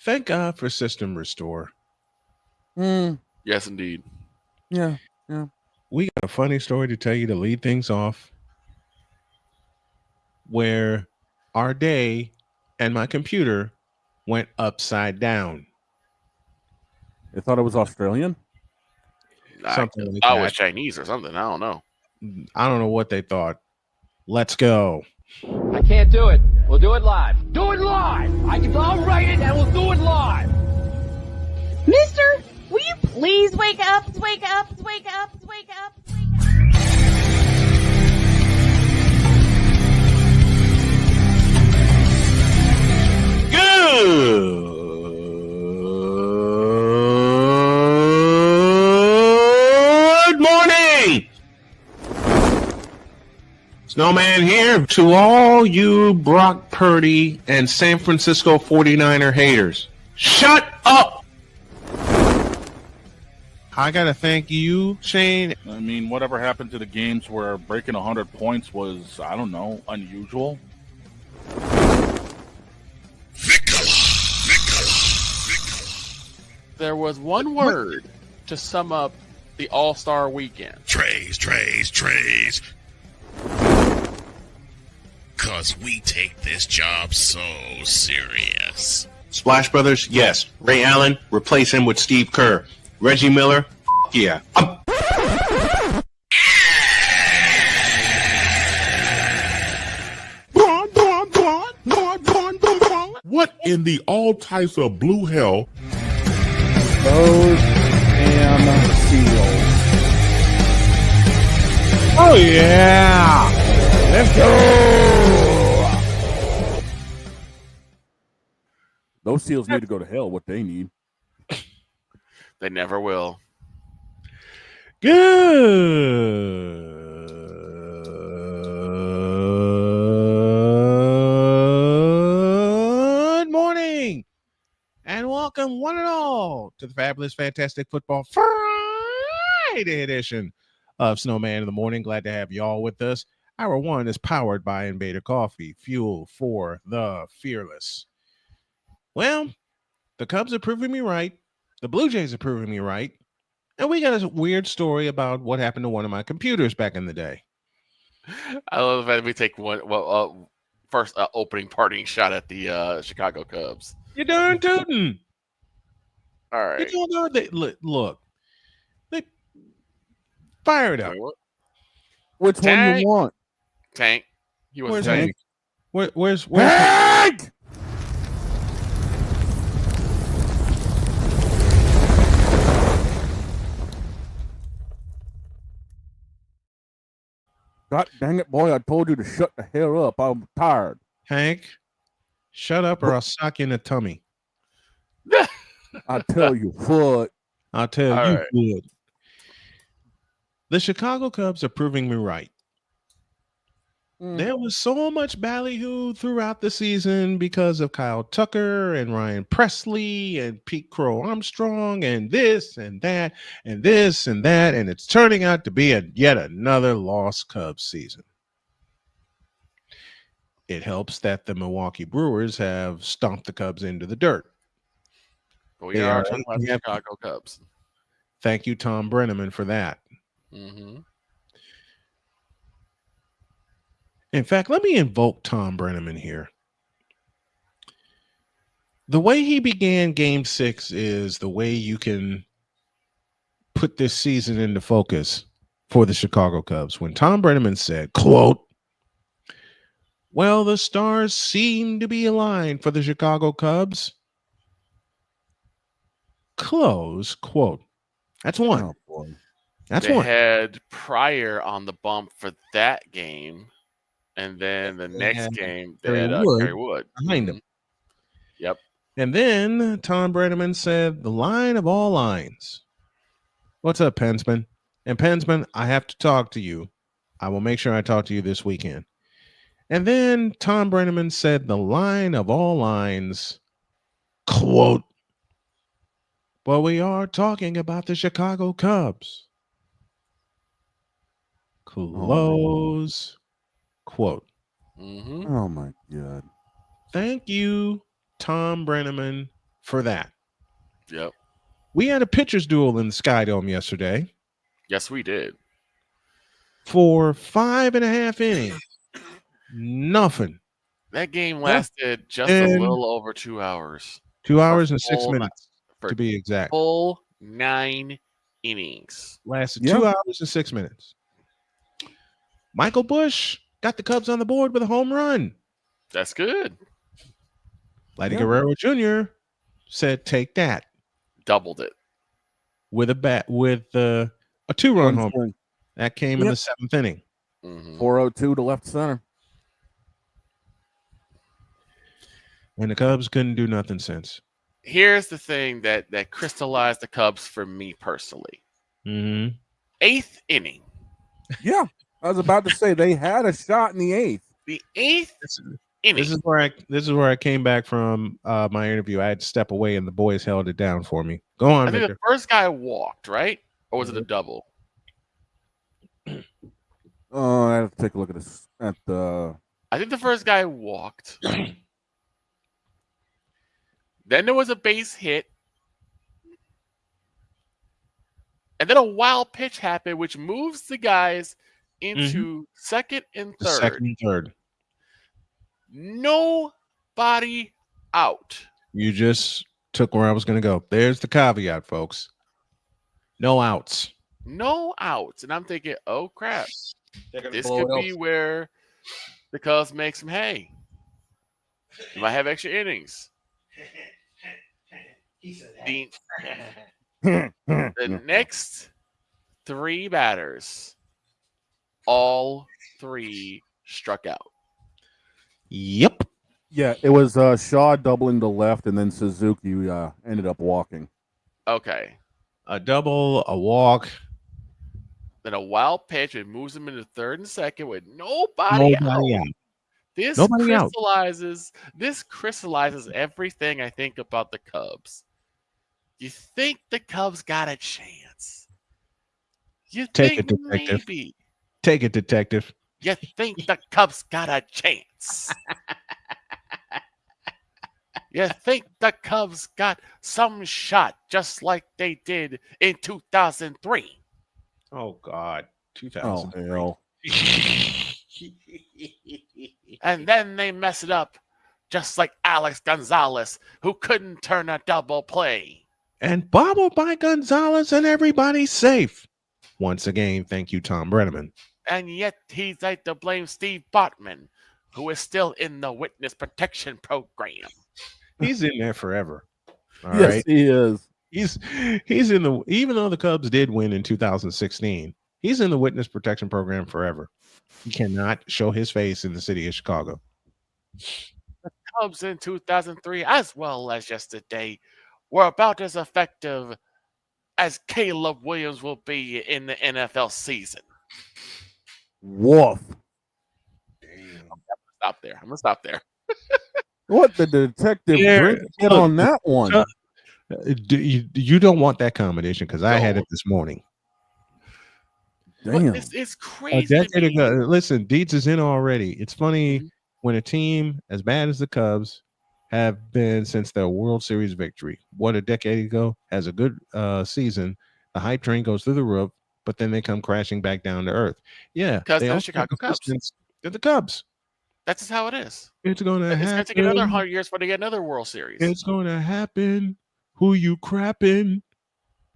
Thank God for System Restore. Yes, indeed. Yeah. We got a funny story to tell you to lead things off where our day and my computer went upside down. They thought it was Australian. Something like I was that. Chinese or something. I don't know. I don't know what they thought. Let's go. I can't do it. We'll do it live. Do it live! I'll write it and we'll do it live! Mister, will you please wake up, wake up, wake up, wake up, wake up? Good morning! Snowman here to all you Brock Purdy and San Francisco 49er haters. Shut up! I gotta thank you, Shane. I mean, whatever happened to the games where breaking 100 points was, I don't know, unusual? There was one word to sum up the All-Star weekend. Trays. Cause we take this job so serious. Splash Brothers, yes. Ray Allen, replace him with Steve Kerr. Reggie Miller, yeah. What in the all types of blue hell? Those damn seals. Oh, yeah. Let's go. Those seals need to go to hell. What they need. They never will. Good morning and welcome one and all to the fabulous, fantastic football Friday edition of Snowman in the Morning. Glad to have y'all with us. Hour one is powered by Invader Coffee, fuel for the fearless. Well, the Cubs are proving me right. The Blue Jays are proving me right. And we got a weird story about what happened to one of my computers back in the day. I love the fact that we take one. First opening parting shot at the Chicago Cubs. You're darn tootin'. All right. You don't know look. They fire it up. Which one Tank. you want? Tank. You want Where's Tank? Hank? Where's Hank? God dang it, boy. I told you to shut the hell up. I'm tired. Hank? Shut up or I'll sock you in the tummy. I tell you what. I'll tell All you right. what. The Chicago Cubs are proving me right. There was so much ballyhoo throughout the season because of Kyle Tucker and Ryan Presley and Pete Crow Armstrong and this and that and this and that, and it's turning out to be yet another lost Cubs season. It helps that the Milwaukee Brewers have stomped the Cubs into the dirt. But we They are are- talking about the yeah. Chicago Cubs. Thank you, Tom Brenneman, for that. Mm-hmm. In fact, let me invoke Tom Brenneman here. The way he began Game 6 is the way you can put this season into focus for the Chicago Cubs. When Tom Brenneman said, quote, well, the stars seem to be aligned for the Chicago Cubs. Close quote. That's one. Oh, boy. That's They one. had Pryor on the bump for that game. And then the They next had game, they Kerry had Wood Kerry Wood behind him. Yep. And then Tom Brenneman said, the line of all lines. What's up, Pensman? And Pensman, I have to talk to you. I will make sure I talk to you this weekend. And then Tom Brenneman said, the line of all lines, quote, well, we are talking about the Chicago Cubs. Close quote. Mm-hmm. Oh, my God. Thank you, Tom Brenneman, for that. Yep. We had a pitcher's duel in the Sky Dome yesterday Yes, we did. for 5.5 innings. Nothing. That game lasted just And a little over 2 hours. 2 hours and 6 full minutes for to be exact. Full 9 innings. Lasted Yeah. 2 hours and 6 minutes. Michael Bush got the Cubs on the board with a home run. That's good. Vladdy Yeah. Guerrero Jr. said, "Take that," Doubled it. with a 2-run home run. Swing. That came in the 7th inning. Mhm. 402 to left center. And the Cubs couldn't do nothing since. Here's the thing that crystallized the Cubs for me personally. Mm-hmm. 8th inning. Yeah, I was about to say they had a shot in the 8th. The 8th inning. This is where I came back from my interview. I had to step away, and the boys held it down for me. Go on, I think Victor. the first guy walked, right? Or was it a double? Oh, I have to take a look at this. At the I think the first guy walked. Then there was a base hit. And then a wild pitch happened, which moves the guys into second and The third. second and third. Nobody out. You just took where I was going to go. There's the caveat, folks. No outs. No outs. And I'm thinking, oh, crap. This blow could it be where the Cubs make some hay. You might have extra innings. The next 3 batters, all 3 struck out. Yep. yeah, it was Shaw doubling to left, and then Suzuki ended up walking. Okay. A double, a walk. Then a wild pitch, it moves them into third and second with nobody out. This Nobody out. crystallizes everything I think about the Cubs. You think the Cubs got a chance? You Take think it, detective. maybe? Take it, detective. You think the Cubs got a chance? You think the Cubs got some shot just like they did in 2003? Oh, God. Oh, 2000. hell. And then they mess it up just like Alex Gonzalez, who couldn't turn a double play. And bobbled by Gonzalez, and everybody's safe. Once again, thank you, Tom Brenneman. And yet he's like to blame Steve Bartman, who is still in the witness protection program. He's in there forever. All Yes, right. he is. He's in the, even though the Cubs did win in 2016, he's in the witness protection program forever. He cannot show his face in the city of Chicago. Cubs in 2003, as well as yesterday, were about as effective as Caleb Williams will be in the NFL season. Woof. I'm gonna stop there. What the detective drink get on that one? You don't want that combination because I had it this morning. Damn. It's A crazy. to decade me. ago. Listen, Dietz is in already. It's funny when a team as bad as the Cubs have been since their World Series victory. What, a decade ago has a good season. The hype train goes through the roof, but then they come crashing back down to earth. Yeah, Because they they're the also Chicago have Cubs. consistence. They're the Cubs. That's just how it is. It's going to It's happen. going to take another 100 years before they get another World Series. It's going to happen. Who you crapping?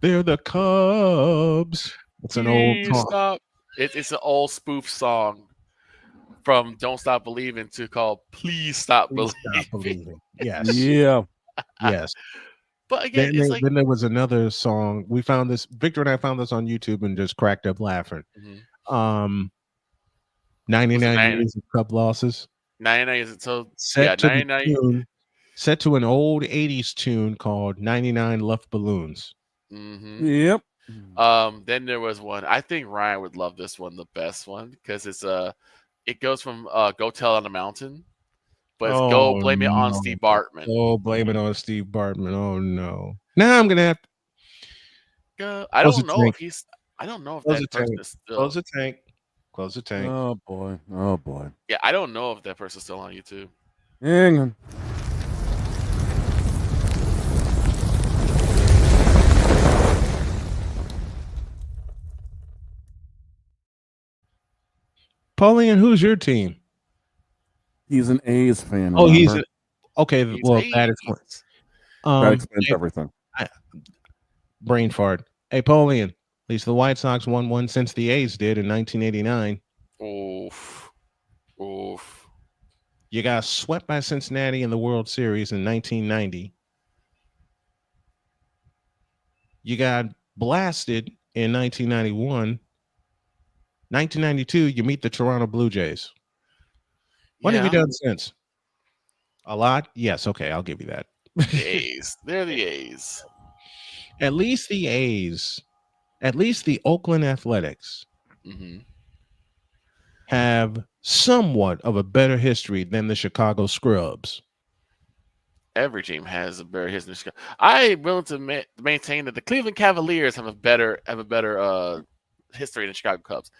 They're the Cubs. It's an old Please song. stop. It's an old spoof song from Don't Stop Believing to called Please Stop Please Believing. stop believing. Yes. Yeah. Yes. But again, Then, it's like then there was another song. We found this. Victor and I found this on YouTube and just cracked up laughing. Mhm. 99 nine- years of Cub losses. 99 is so Set to the 99. tune, set to an old 80s tune called 99 Left Balloons. Mm-hmm. Yep. Then there was one. I think Ryan would love this one, the best one, because it goes from Go Tell on the Mountain, but it's Go Blame It on no. Steve Bartman. Oh, blame it on Steve Bartman. Oh no. Now I'm gonna have to I Close don't the know tank. if he's. I don't know if Close that the person tank. is still. close the tank. Close the tank. Oh boy. Oh boy. Yeah, I don't know if that person's still on YouTube. Hang on. Pauline, who's your team? He's an A's fan. Oh, he's remember? okay. He's Well, that A's. explains. That explains hey, everything. brain fart. Hey, Pauline. At least the White Sox won one since the A's did in 1989. Oof. Oof. You got swept by Cincinnati in the World Series in 1990. You got blasted in 1991. 1992, you meet the Toronto Blue Jays. What have you done since? A lot? Yes. Okay, I'll give you that. The A's. They're the A's. At least the A's, at least the Oakland Athletics have somewhat of a better history than the Chicago Scrubs. Every team has a better history. I'm willing to maintain that the Cleveland Cavaliers have a better history than the Chicago Cubs.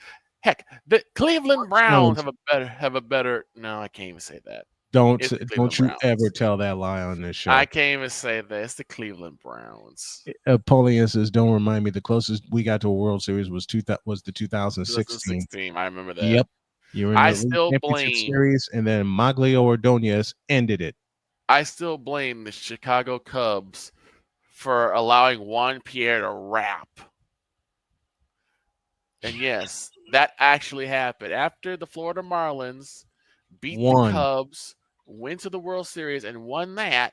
Heck, the Cleveland Browns have a better. No, I can't even say that. Don't you Browns. ever tell that lie on this show. I can't even say that. It's the Cleveland Browns. Pauline says, "Don't remind me. The closest we got to a World Series was the 2016. I remember that. Yep, you were in I the still championship blame series, and then Maglio Ordonez ended it. I still blame the Chicago Cubs for allowing Juan Pierre to rap. And yes, that actually happened. After the Florida Marlins beat the Cubs, went to the World Series, and won that,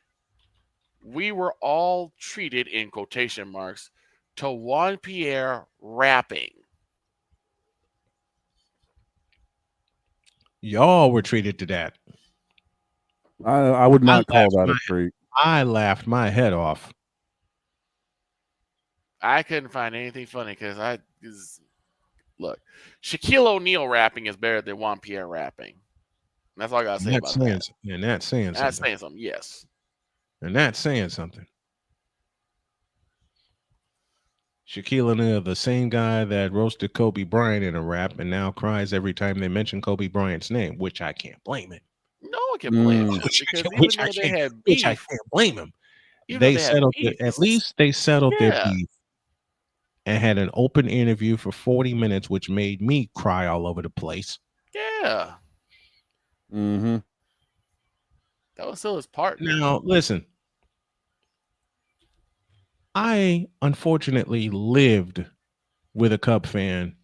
we were all treated, in quotation marks, to Juan Pierre rapping. Y'all were treated to that. I would not call that a treat. I laughed my head off. I couldn't find anything funny because look, Shaquille O'Neal rapping is better than Juan Pierre rapping. That's all I gotta say about that. And that's saying something. That's saying something, yes. And that's saying something. Shaquille O'Neal, the same guy that roasted Kobe Bryant in a rap and now cries every time they mention Kobe Bryant's name, which I can't blame him. No one can blame him because even though they had beef, I can't blame him. They settled it. At least they settled their beef and had an open interview for 40 minutes, which made me cry all over the place. Yeah. Mm-hmm. That was still his partner. Now, listen. I unfortunately lived with a Cub fan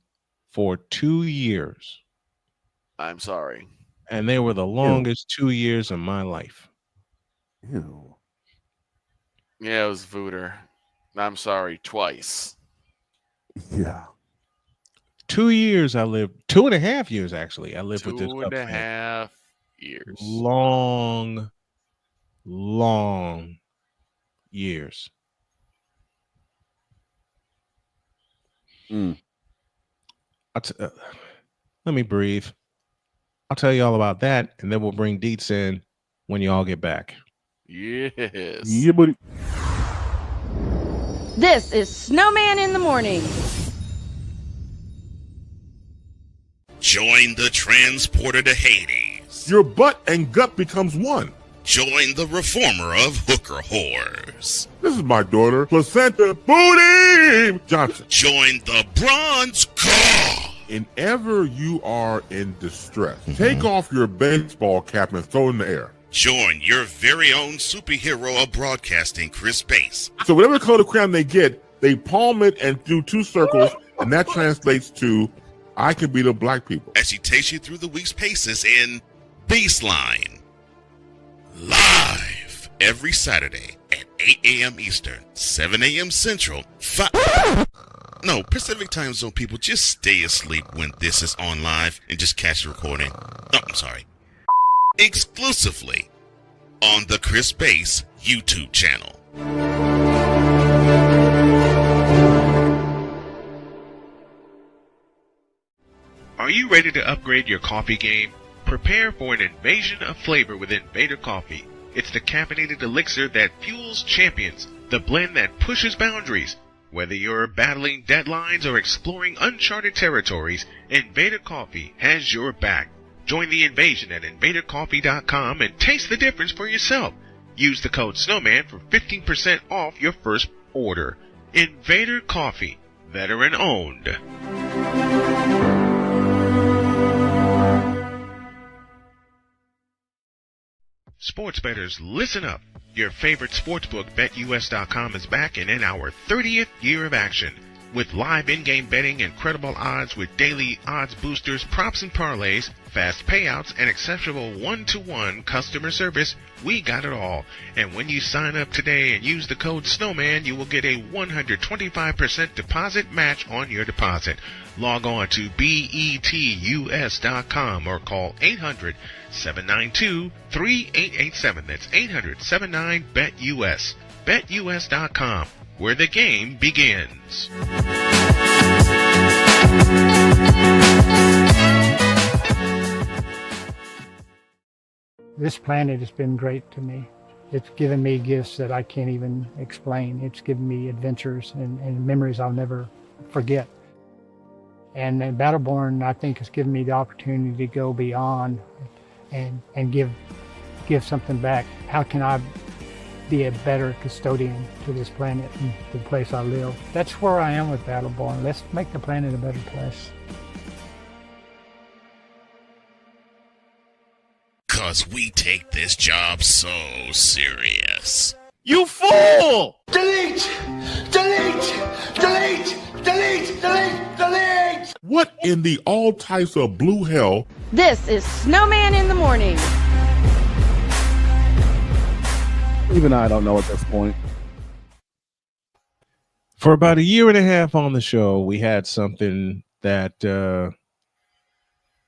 for 2 years. I'm sorry. And they were the longest 2 years of my life. Ew. Yeah, it was Vooter. I'm sorry, twice. Yeah. 2 years I lived, 2.5 years actually. I lived with this Cub fan. 2.5 years. Long years. Mm. Let me breathe. I'll tell you all about that, and then we'll bring Dietz in when you all get back. Yes. Yeah, buddy. This is Snowman in the Morning. Join the transporter to Hades. Your butt and gut becomes one. Join the reformer of hooker whores. This is my daughter, Placenta Booty Johnson. Join the bronze car. Whenever you are in distress, take off your baseball cap and throw it in the air. Join your very own superhero of broadcasting, Chris Bass. So whatever color crayon they get, they palm it and do 2 circles, and that translates to, I can beat up black people. As he takes you through the week's paces in Baseline. Live every Saturday at 8 a.m. Eastern, 7 a.m. Central, No, Pacific Time Zone people, just stay asleep when this is on live and just catch the recording. Oh, I'm sorry. Exclusively on the Chris Bass YouTube channel. Are you ready to upgrade your coffee game? Prepare for an invasion of flavor with Invader Coffee. It's the caffeinated elixir that fuels champions, the blend that pushes boundaries. Whether you're battling deadlines or exploring uncharted territories, Invader Coffee has your back. Join the invasion at invadercoffee.com and taste the difference for yourself. Use the code SNOWMAN for 15% off your first order. Invader Coffee, veteran owned. Sports bettors, listen up. Your favorite sportsbook, BetUS.com, is back and in our 30th year of action. With live in-game betting, incredible odds with daily odds boosters, props and parlays, fast payouts, and exceptional one-to-one customer service, we got it all. And when you sign up today and use the code SNOWMAN, you will get a 125% deposit match on your deposit. Log on to betus.com or call 800-792-3887. That's 800-79-BET-US. BetUS.com, where the game begins. This planet has been great to me. It's given me gifts that I can't even explain. It's given me adventures and memories I'll never forget. And Battleborn, I think, has given me the opportunity to go beyond and give something back. How can I be a better custodian to this planet and the place I live? That's where I am with Battleborn. Let's make the planet a better place. 'Cause we take this job so serious. You fool! Delete! Delete! Delete! Delete! Delete! Delete! What in the all types of blue hell? This is Snowman in the Morning. Even I don't know at this point. For about a year and a half on the show, we had something that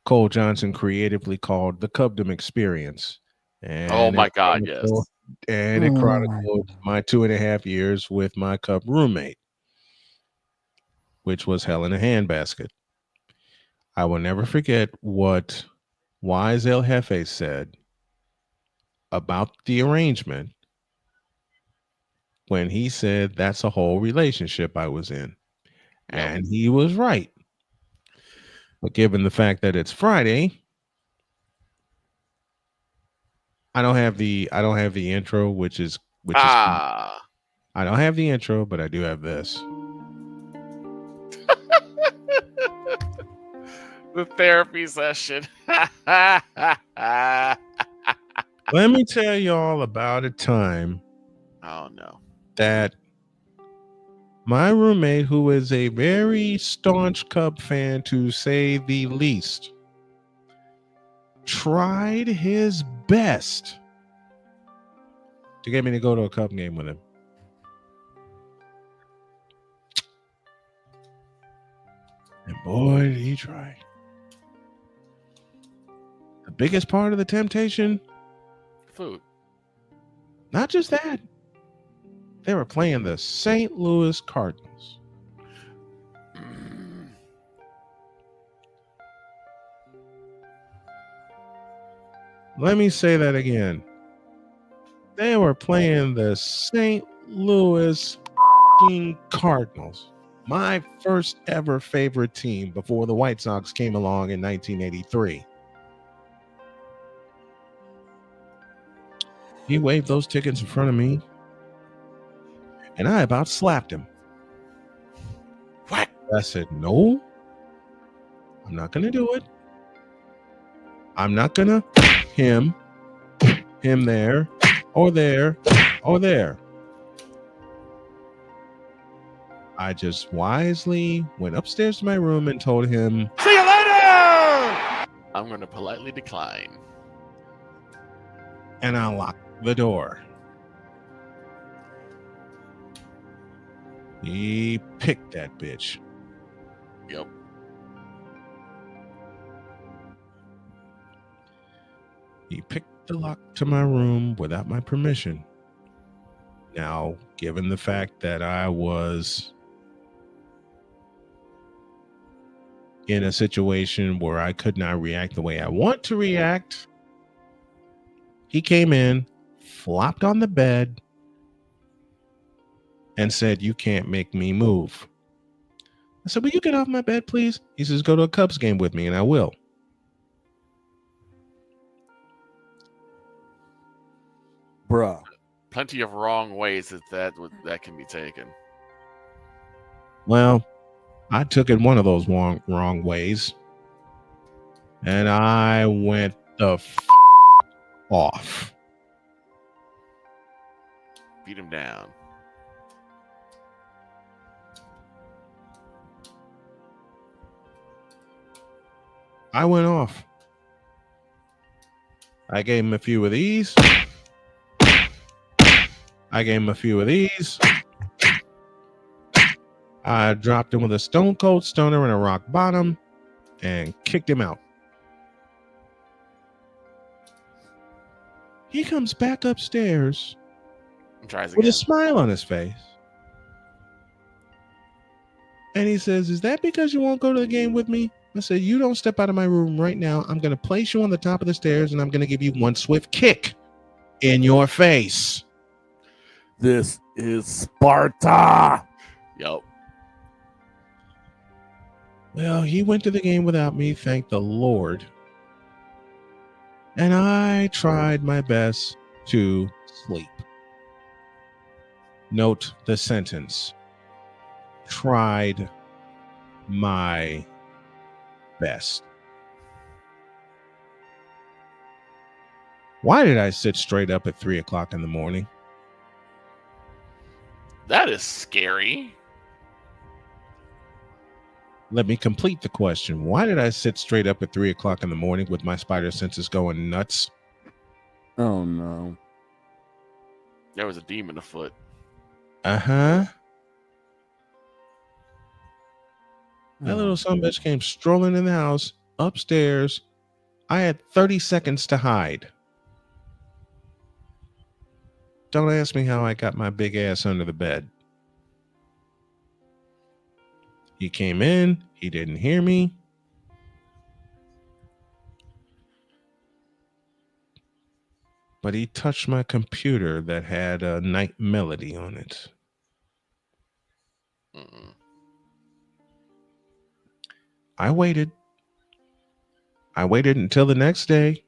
Cole Johnson creatively called the Cubdom Experience. And oh my God, yes. And it chronicled my 2.5 years with my Cub roommate, which was hell in a handbasket. I will never forget what Wise El Jefe said about the arrangement when he said that's a whole relationship I was in. And he was right. But given the fact that it's Friday, I don't have the intro, which is I don't have the intro, but I do have this. The therapy session. Let me tell y'all about a time that my roommate, who is a very staunch Cub fan to say the least, tried his best to get me to go to a Cub game with him. And boy, did he try. The biggest part of the temptation? Food. Not just that. They were playing the St. Louis Cardinals. Let me say that again. They were playing the St. Louis Cardinals. My first ever favorite team before the White Sox came along in 1983. He waved those tickets in front of me, and I about slapped him. What? I said, no, I'm not going to do it. I'm not going to him there, or there, or there. I just wisely went upstairs to my room and told him, see you later! I'm going to politely decline. And I locked the door. He picked that bitch. Yep. He picked the lock to my room without my permission. Now, given the fact that I was in a situation where I could not react the way I want to react, he came in, flopped on the bed, and said, you can't make me move. I said, will you get off my bed, please? He says, go to a Cubs game with me, and I will. Bruh. Plenty of wrong ways that can be taken. Well, I took it one of those wrong ways, and I went the off. Beat him down. I went off. I gave him a few of these. I gave him a few of these. I dropped him with a stone cold stunner and a rock bottom and kicked him out. He comes back upstairs with a smile on his face. And he says, "Is that because you won't go to the game with me?" I said, "You don't step out of my room right now. I'm going to place you on the top of the stairs and I'm going to give you one swift kick in your face." This is Sparta. Yep. Well, he went to the game without me, thank the Lord. And I tried my best to sleep. Note the sentence. Tried my best. Why did I sit straight up at 3 o'clock in the morning? That is scary. Let me complete the question. Why did I sit straight up at 3 o'clock in the morning with my spider senses going nuts? Oh, no. There was a demon afoot. Uh-huh. That little son of a bitch came strolling in the house, upstairs. I had 30 seconds to hide. Don't ask me how I got my big ass under the bed. He came in. He didn't hear me. But he touched my computer that had a night melody on it. Mm-mm. I waited. I waited until the next day.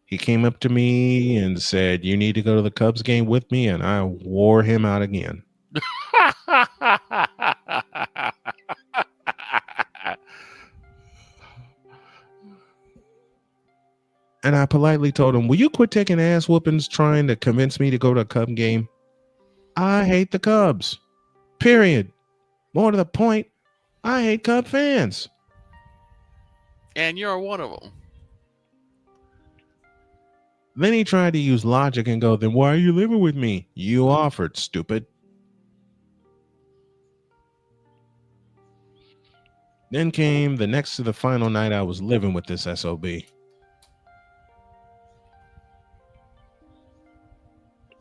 He came up to me and said, "You need to go to the Cubs game with me," and I wore him out again. And I politely told him, "Will you quit taking ass whoopings trying to convince me to go to a Cub game? I hate the Cubs. Period. More to the point, I hate Cub fans." And you're one of them. Then he tried to use logic and go, "Then why are you living with me? You offered, stupid." Then came the next to the final night I was living with this SOB.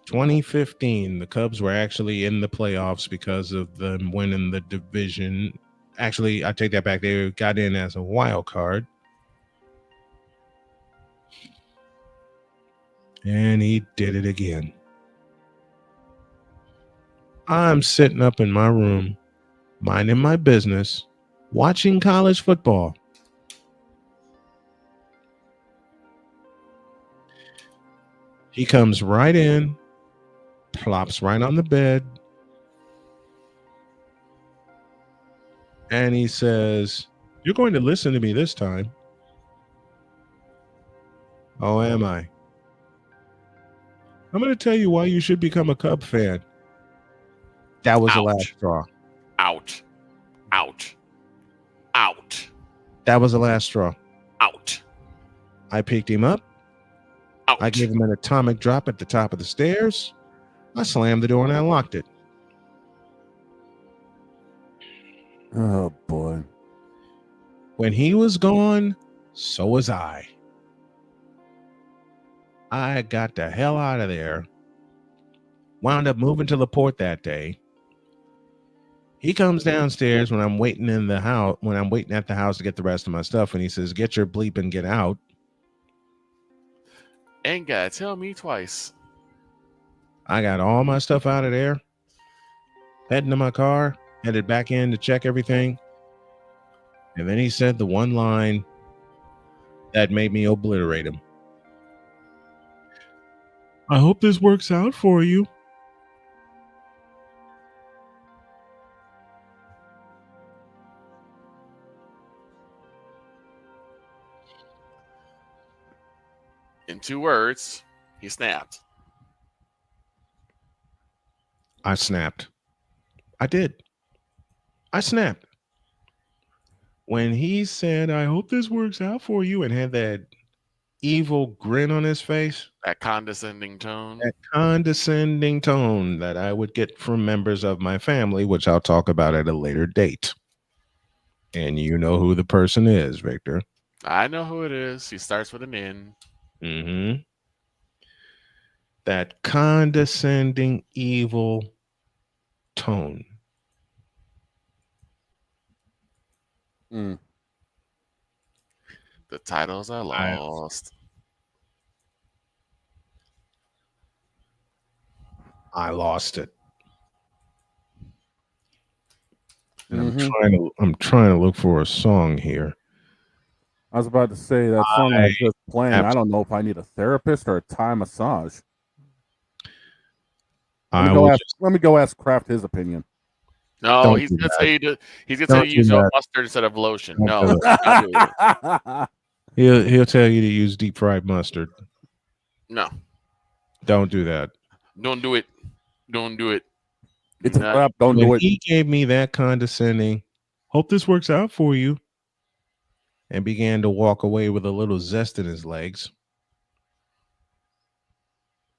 2015, the Cubs were actually in the playoffs because of them winning the division. Actually, I take that back. They got in as a wild card. And he did it again. I'm sitting up in my room, minding my business, watching college football. He comes right in, plops right on the bed, and he says, "You're going to listen to me this time." "Oh, am I? I'm going to tell you why you should become a Cub fan." That was the last straw. Out. Out. Out. That was the last straw. Out. I picked him up. Out. I gave him an atomic drop at the top of the stairs. I slammed the door and I locked it. Oh, boy. When he was gone, so was I. I got the hell out of there. Wound up moving to LaPorte that day. He comes downstairs when I'm waiting in the house, when I'm waiting at the house to get the rest of my stuff, and he says, "Get your bleep and get out." Ain't gotta tell me twice. I got all my stuff out of there, heading to my car, headed back in to check everything. And then he said the one line that made me obliterate him. "I hope this works out for you." In 2 words, he snapped. I snapped. I did. I snapped. When he said, I hope this works out for you, and had that evil grin on his face, That condescending tone. that condescending tone that I would get from members of my family, which I'll talk about at a later date. And you know who the person is, Victor. I know who it is. He starts with an N. Mm-hmm. That condescending, evil tone. Mm. The titles are lost. I lost it. And Mhm. I'm trying to look for a song here. I was about to say that song I was just playing. I don't know if I need a therapist or a Thai massage. Let me go ask Kraft his opinion. No, Don't he's do gonna that. say he's gonna Don't say do use that. mustard instead of lotion. Don't No, do not do it. He'll tell you to use deep fried mustard. No, Don't do that. don't do it. Don't do it. It's a trap. Don't do When it. he gave me that condescending, hope this works out for you, and began to walk away with a little zest in his legs,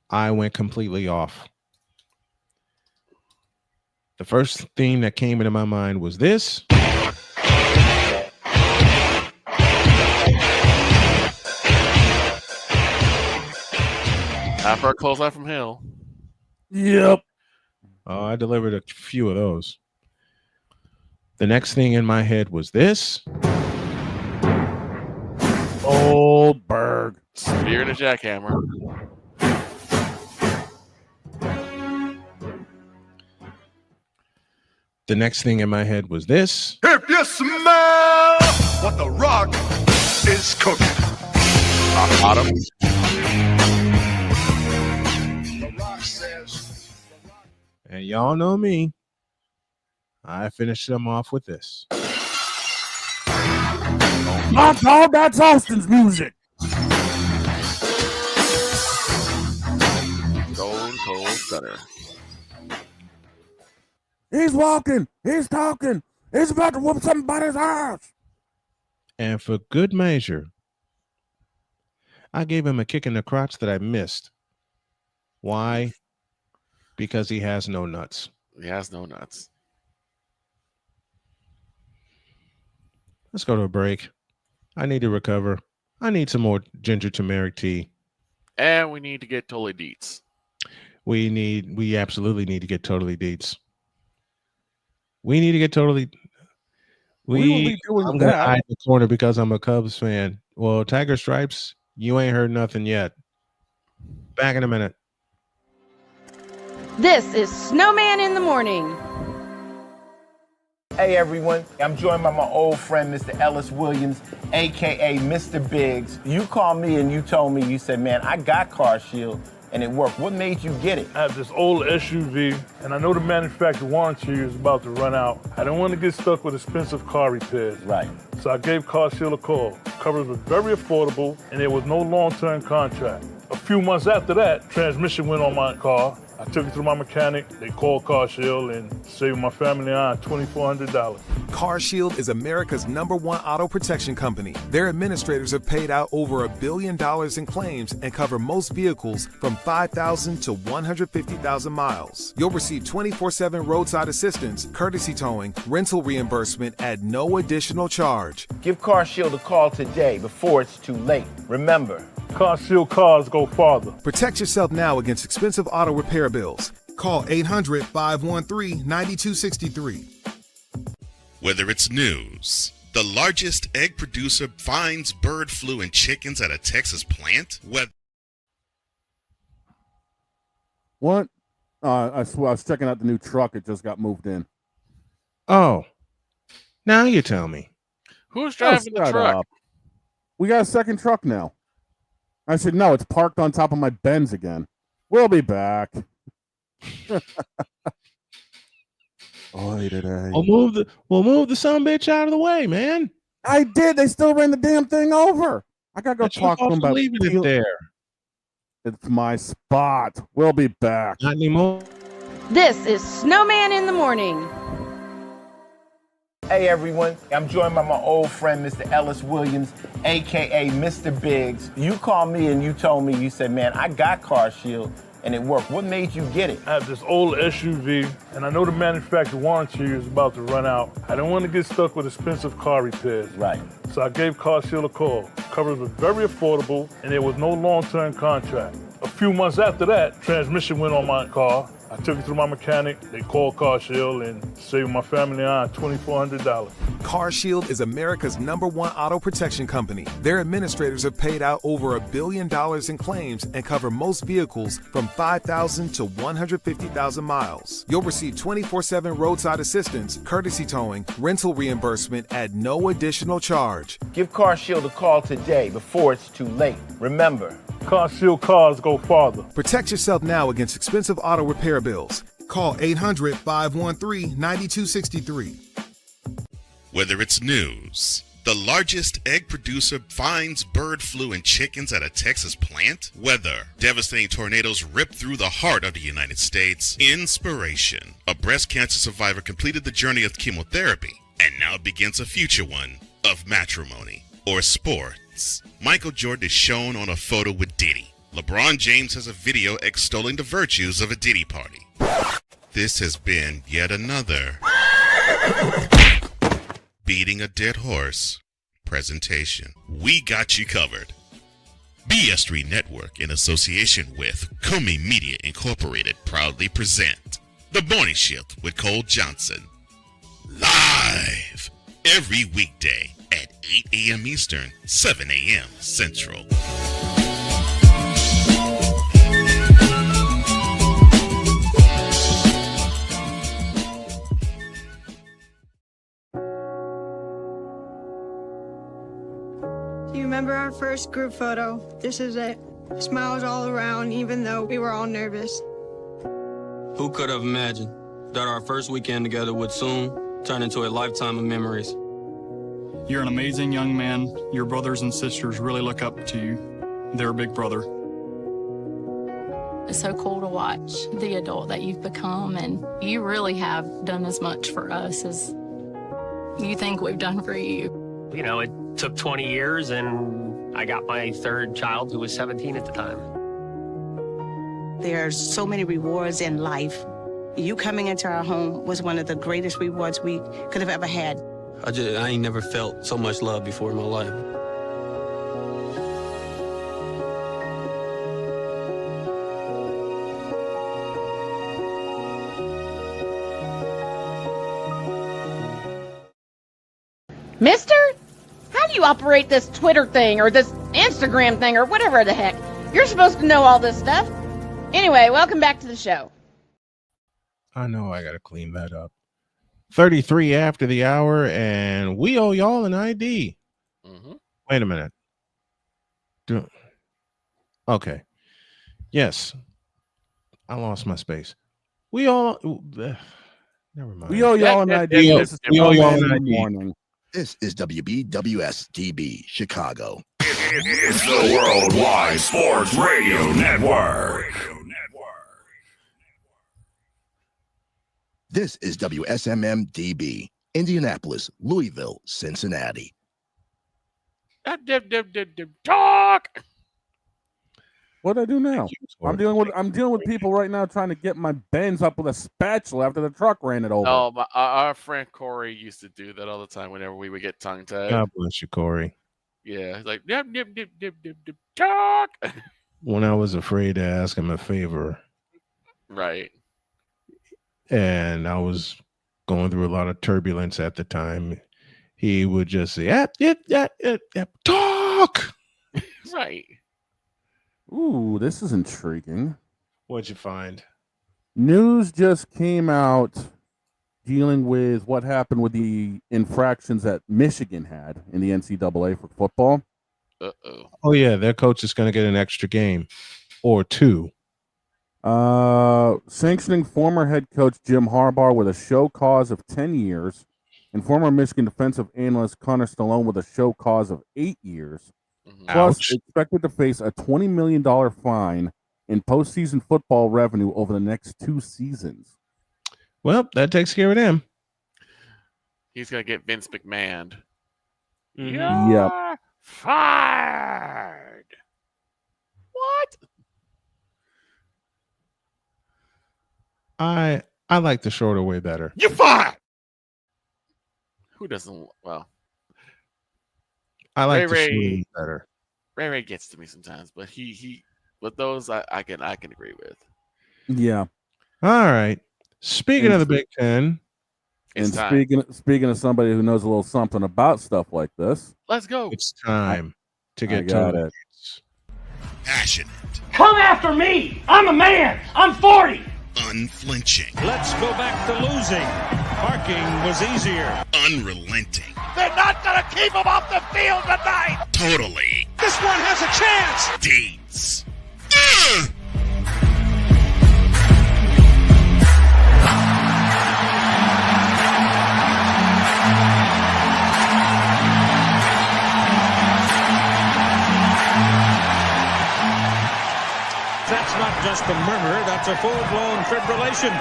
I went completely off. The first thing that came into my mind was this. After a close out from hell. Yep. I delivered a few of those. The next thing in my head was this. Goldberg. Spear and a jackhammer. The next thing in my head was this. If you smell what the Rock is cooking. Bottom. And y'all know me. I finished them off with this. My God, that's Austin's music. Stone Cold Stunner. He's walking. He's talking. He's about to whoop somebody's ass. And for good measure, I gave him a kick in the crotch that I missed. Why? Because he has no nuts. He has no nuts. Let's go to a break. I need to recover. I need some more ginger turmeric tea. And we need to get totally Dietz. We absolutely need to get totally Dietz. We need to get totally. We will be doing I'm gonna that. hide in the corner because I'm a Cubs fan. Well, Tiger Stripes, you ain't heard nothing yet. Back in a minute. This is Snowman in the Morning. Hey everyone, I'm joined by my old friend, Mr. Ellis Williams, aka Mr. Biggs. You called me and you told me, you said, man, I got Car Shield and it worked. What made you get it? I have this old SUV, and I know the manufacturer warranty is about to run out. I don't want to get stuck with expensive car repairs. Right. So I gave Car Shield a call. Coverage was very affordable, and there was no long-term contract. A few months after that, transmission went on my car. I took it to my mechanic. They called Car Shield and saved my family and I $2,400. Car Shield is America's #1 auto protection company. Their administrators have paid out over $1 billion in claims and cover most vehicles from 5,000 to 150,000 miles. You'll receive 24/7 roadside assistance, courtesy towing, rental reimbursement at no additional charge. Give Car Shield a call today before it's too late. Remember, Car Shield cars go farther. Protect yourself now against expensive auto repair bills. Call 800-513-9263. Whether it's news, the largest egg producer finds bird flu in chickens at a Texas plant, What? I was checking out the new truck. It just got moved in. Oh, now you tell me. Who's driving the truck? We got a second truck now. I said, no, it's parked on top of my Benz again. We'll be back. We'll move the sumbitch out of the way, man. I did. They still ran the damn thing over. I gotta go talk to them about leaving it there. It's my spot. We'll be back. Not anymore. This is Snowman in the Morning. Hey everyone, I'm joined by my old friend, Mr. Ellis Williams, aka Mr. Biggs. You called me and you told me, you said, man, I got Car Shield and it worked. What made you get it? I have this old SUV, and I know the manufacturer warranty is about to run out. I don't want to get stuck with expensive car repairs. Right. So I gave Car Shield a call. Coverage was very affordable, and there was no long-term contract. A few months after that, transmission went on my car. I took it to my mechanic. They called Car Shield and saved my family and I $2,400. Car Shield is America's #1 auto protection company. Their administrators have paid out over $1 billion in claims and cover most vehicles from 5,000 to 150,000 miles. You'll receive 24/7 roadside assistance, courtesy towing, rental reimbursement at no additional charge. Give Car Shield a call today before it's too late. Remember, Car Shield cars go farther. Protect yourself now against expensive auto repair bills. Call 800-513-9263. Whether it's news, the largest egg producer finds bird flu in chickens at a Texas plant, weather, devastating tornadoes rip through the heart of the United States, inspiration, a breast cancer survivor completed the journey of chemotherapy and now begins a future one of matrimony or sports. Michael Jordan is shown on a photo with Diddy. LeBron James has a video extolling the virtues of a Diddy party. This has been yet another beating a dead horse presentation. We got you covered. BS3 Network, in association with Comey Media Incorporated, proudly present The Morning Shift with Cole Johnson. Live every weekday at 8 a.m. Eastern, 7 a.m. Central. Do you remember our first group photo? This is it. Smiles all around, even though we were all nervous. Who could have imagined that our first weekend together would soon turn into a lifetime of memories? You're an amazing young man. Your brothers and sisters really look up to you. They're a big brother. It's so cool to watch the adult that you've become, and you really have done as much for us as you think we've done for you. You know, it took 20 years, and I got my third child, who was 17 at the time. There's so many rewards in life. You coming into our home was one of the greatest rewards we could have ever had. I ain't never felt so much love before in my life. Mister? How do you operate this Twitter thing or this Instagram thing or whatever the heck? You're supposed to know all this stuff. Anyway, welcome back to the show. I know I got to clean that up. 33 after the hour, and we owe y'all an ID. Mm-hmm. Wait a minute. Okay. Yes. I lost my space. We all... never mind. We owe y'all an ID. We owe y'all an ID. This is WBWS-DB Chicago. It's the Worldwide Sports Radio Network. This is WSMM-DB, Indianapolis, Louisville, Cincinnati. Talk. What do I do now? I'm dealing with people right now trying to get my Benz up with a spatula after the truck ran it over. Oh, our friend Corey used to do that all the time whenever we would get tongue-tied. God bless you, Corey. Yeah, like talk. When I was afraid to ask him a favor. Right. And I was going through a lot of turbulence at the time. He would just say, talk. Right. Ooh, this is intriguing. What'd you find? News just came out dealing with what happened with the infractions that Michigan had in the NCAA for football. Uh-oh. Oh, yeah, their coach is going to get an extra game or two. Sanctioning former head coach Jim Harbaugh with a show cause of 10 years and former Michigan defensive analyst Connor Stallone with a show cause of 8 years. Mm-hmm. Plus, Ouch. expected to face a $20 million fine in postseason football revenue over the next 2 seasons. Well, that takes care of them. He's gonna get Vince McMahon. Mm-hmm. Yep. Fired. What? I like the shorter way better. You fired. Who doesn't? Well, I like the Ray shorter way better. Ray gets to me sometimes, but he with those I can agree with. Yeah. All right. Speaking of the Big Ten, It's and speaking of somebody who knows a little something about stuff like this, let's go. It's time to get to it. Passionate. Come after me. I'm a man. I'm 40. Unflinching. Let's go back to losing. Parking was easier. Unrelenting. They're not going to keep him off the field tonight. Totally. This one has a chance. Dietz. That's not just a murmur, that's a full-blown fibrillation.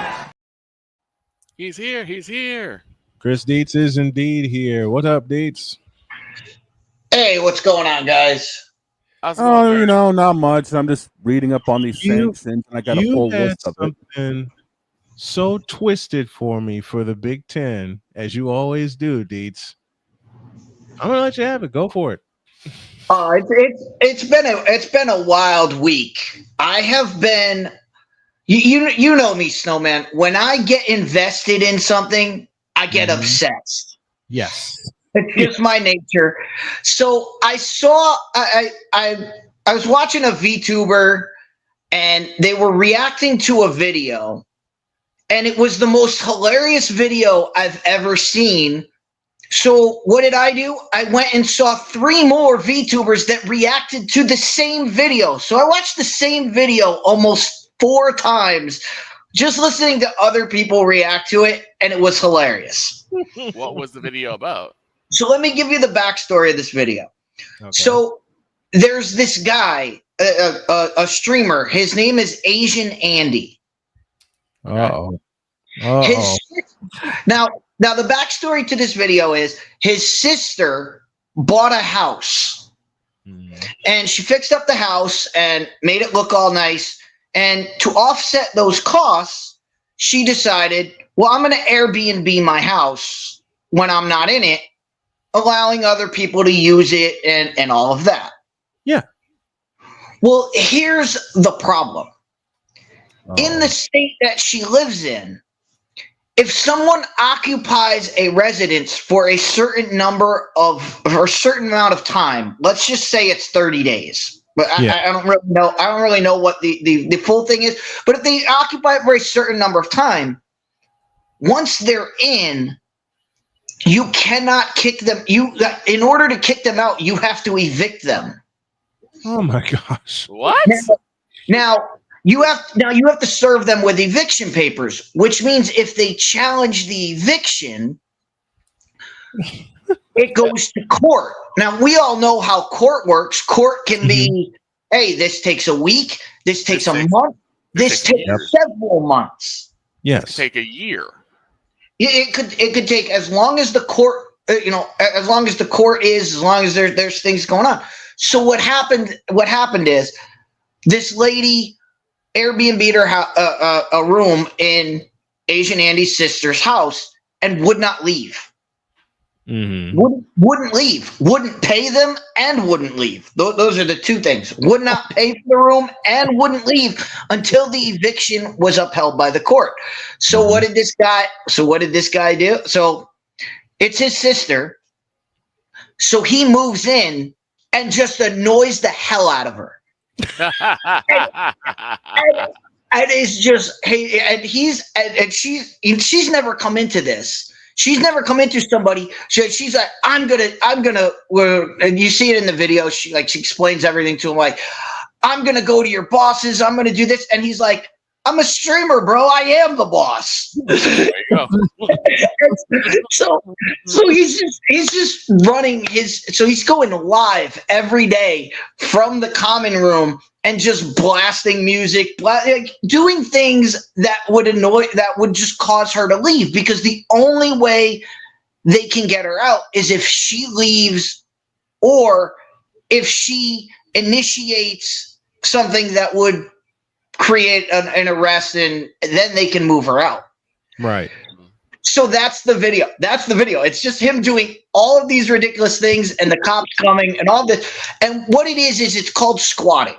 He's here. He's here. Chris Dietz is indeed here. What up, Dietz? Hey, what's going on, guys? Oh, not much. I'm just reading up on these sanctions, and I got a full list of it. Something so twisted for me for the Big Ten, as you always do, Dietz. I'm gonna let you have it. Go for it. It's been a wild week. I have been. You know me, Snowman. When I get invested in something, I get obsessed. Yes. It's just my nature. So I saw I was watching a VTuber and they were reacting to a video, and it was the most hilarious video I've ever seen. So what did I do? I went and saw 3 more VTubers that reacted to the same video. So I watched the same video almost 4 times, just listening to other people react to it, and it was hilarious. What was the video about? So let me give you the backstory of this video. Okay. So there's this guy, a streamer. His name is Asian Andy. Uh-oh. Now the backstory to this video is his sister bought a house, and she fixed up the house and made it look all nice. And to offset those costs, she decided, well, I'm going to Airbnb my house when I'm not in it, allowing other people to use it and all of that. Yeah. Well, here's the problem. In the state that she lives in, if someone occupies a residence for a certain certain amount of time, let's just say it's 30 days. But I don't really know. I don't really know what the full thing is. But if they occupy it for a certain number of time, once they're in, you cannot kick them. In order to kick them out, you have to evict them. Oh my gosh! What? Now you have to serve them with eviction papers, which means if they challenge the eviction, it goes to court. Now, we all know how court works. Court can be, hey, this takes a week, this takes a month, this takes several months. Yes. It could take a year. It could take as long as the court, as long as the court is, as long as there's things going on. So what happened is this lady Airbnb'd her a room in Asian Andy's sister's house and would not leave. Mm-hmm. Wouldn't leave, wouldn't pay them, and wouldn't leave. Those are the 2 things. Would not pay for the room and wouldn't leave until the eviction was upheld by the court. So what did this guy do? So it's his sister. So he moves in and just annoys the hell out of her. and it's just she's never come into this. She's never come into somebody. She's like, I'm gonna. And you see it in the video. She explains everything to him. Like, I'm gonna go to your bosses. I'm gonna do this. And he's like, I'm a streamer, bro. I am the boss. There you go. so he's just running his. So he's going live every day from the common room and just blasting music, like doing things that would just cause her to leave, because the only way they can get her out is if she leaves or if she initiates something that would create an arrest, and then they can move her out. Right. So that's the video. It's just him doing all of these ridiculous things and the cops coming and all this. And what it is it's called squatting.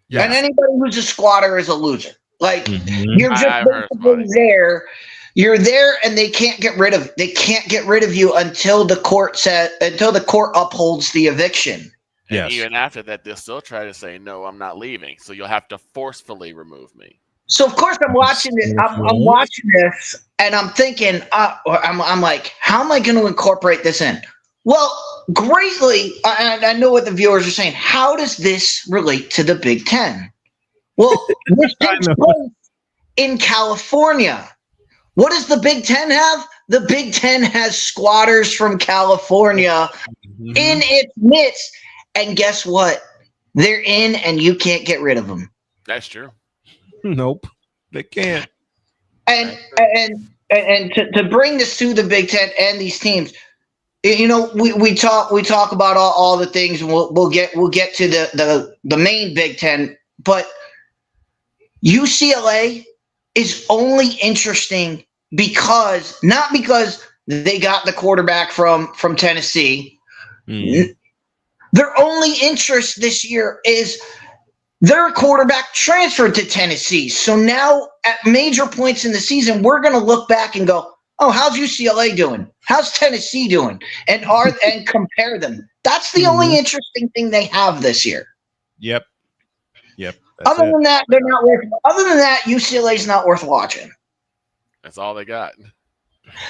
Yes. And anybody who's a squatter is a loser. Like you're just basically there. You're there, and they can't get rid of you until the court upholds the eviction. And even after that, they'll still try to say, no, I'm not leaving. So you'll have to forcefully remove me. So of course I'm watching this. I'm watching this, and I'm thinking, I'm like, how am I going to incorporate this in? Well, greatly, and I know what the viewers are saying. How does this relate to the Big Ten? Well, this takes place in California. What does the Big Ten have? The Big Ten has squatters from California in its midst, and guess what? They're in, and you can't get rid of them. That's true. Nope, they can't. And to bring this to the Big Ten and these teams, you know, we talk about all the things, and we'll get to the main Big Ten, but UCLA is only interesting not because they got the quarterback from Tennessee. Their only interest this year is their quarterback transferred to Tennessee. So now at major points in the season, we're going to look back and go, oh, how's UCLA doing? How's Tennessee doing? And compare them. That's the only interesting thing they have this year. Yep. Other than that, they're not worth. Other than that, UCLA's not worth watching. That's all they got.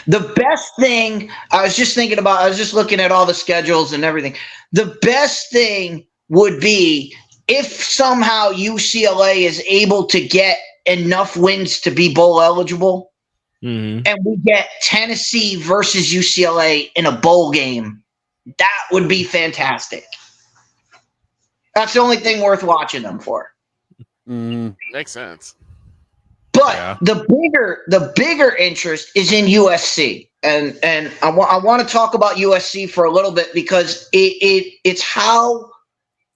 The best thing I was just looking at all the schedules and everything. The best thing would be if somehow UCLA is able to get enough wins to be bowl eligible, and we get Tennessee versus UCLA in a bowl game. That would be fantastic. That's the only thing worth watching them for. Makes sense. But the bigger interest is in USC, and I want to talk about USC for a little bit, because it's how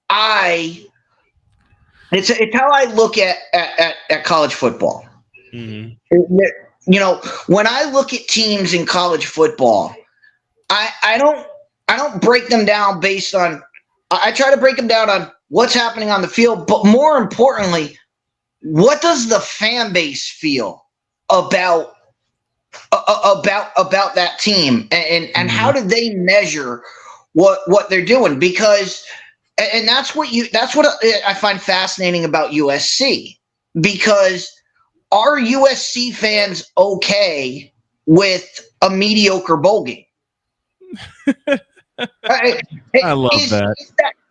I look at college football. You know, when I look at teams in college football, I don't break them down based on. I try to break them down on what's happening on the field, but more importantly, what does the fan base feel about that team, and how do they measure what they're doing? Because, and that's what I find fascinating about USC, because are USC fans okay with a mediocre bowl game? I love that.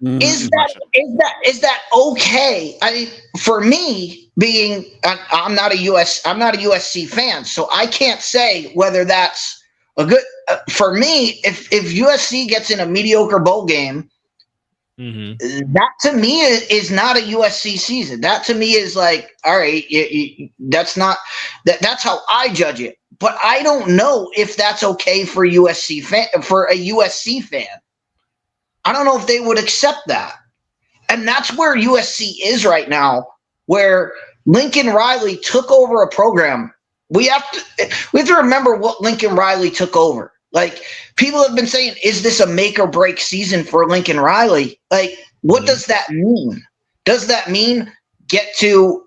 Is that okay? I mean, for me, being I'm not a USC fan, so I can't say whether that's a good. For me, if USC gets in a mediocre bowl game, that to me is not a USC season. That to me is like, all right, that's not that's how I judge it. But I don't know if that's okay for a USC fan. I don't know if they would accept that. And that's where USC is right now, where Lincoln Riley took over a program. We have to remember what Lincoln Riley took over. Like, people have been saying, is this a make or break season for Lincoln Riley? Like, what does that mean? Does that mean get to,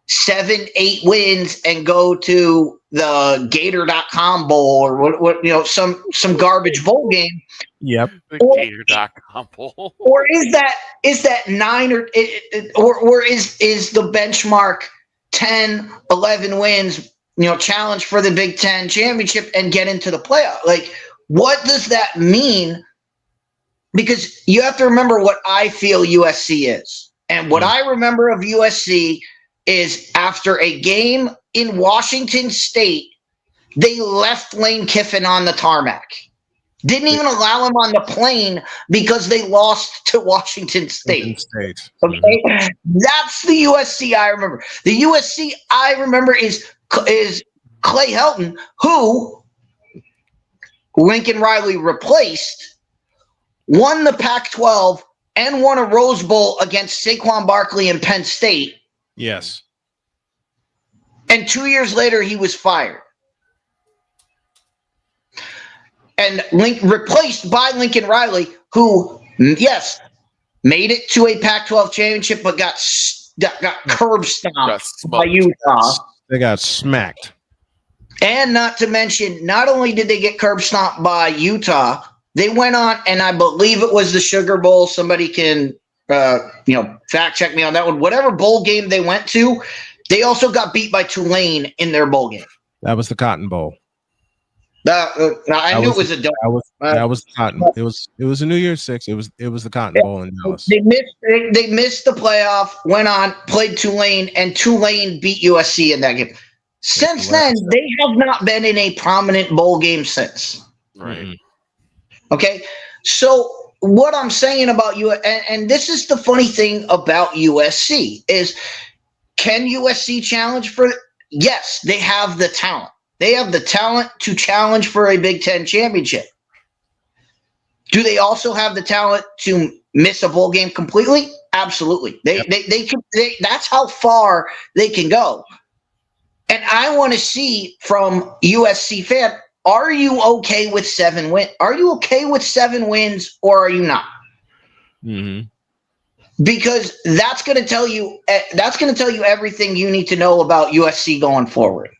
7-8 wins and go to the Gator.com bowl, or what some garbage bowl game? Yep. The Gator.com bowl. Or is that 9 or is the benchmark 10, 11 wins, challenge for the Big Ten championship and get into the playoff? Like, what does that mean? Because you have to remember what I feel USC is. And what I remember of USC is after a game in Washington State, they left Lane Kiffin on the tarmac. Didn't even allow him on the plane because they lost to Washington State. Okay, that's the USC I remember. The USC I remember is Clay Helton, who Lincoln Riley replaced, won the Pac-12 and won a Rose Bowl against Saquon Barkley and Penn State. Yes. And 2 years later, he was fired. And replaced by Lincoln Riley, who, yes, made it to a Pac-12 championship, but got curb stomped by Utah. They got smacked. And not to mention, not only did they get curb stomped by Utah, they went on, and I believe it was the Sugar Bowl. Somebody can, fact check me on that one. Whatever bowl game they went to, they also got beat by Tulane in their bowl game. That was the Cotton Bowl. I knew it was a dog. That was Cotton. It was a New Year's Six. It was the Cotton Bowl in Dallas. They missed the playoff. Went on, played Tulane, and Tulane beat USC in that game. Since then, they have not been in a prominent bowl game since. Right. Okay. So what I'm saying about you, and this is the funny thing about USC is, can USC challenge for? Yes, they have the talent. They have the talent to challenge for a Big Ten championship. Do they also have the talent to miss a bowl game completely? Absolutely. They can. That's how far they can go. And I want to see from USC fan, are you okay with 7 wins? Are you okay with 7 wins, or are you not? Mm-hmm. Because that's going to tell you. That's going to tell you everything you need to know about USC going forward.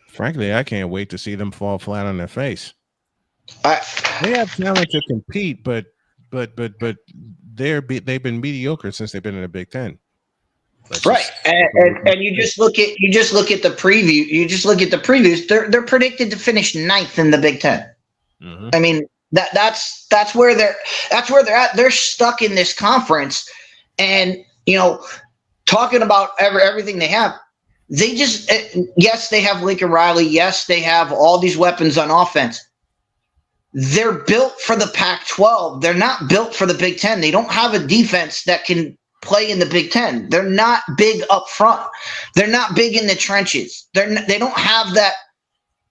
Frankly, I can't wait to see them fall flat on their face. They have talent to compete, but they've been mediocre since they've been in the Big Ten. Right, and you just look at the preview. You just look at the previews. They're predicted to finish 9th in the Big Ten. Mm-hmm. I mean that's where they're at. They're stuck in this conference, and talking about everything they have. They just, yes, they have Lincoln Riley. Yes, they have all these weapons on offense. They're built for the Pac-12. They're not built for the Big Ten. They don't have a defense that can play in the Big Ten. They're not big up front. They're not big in the trenches. They don't have that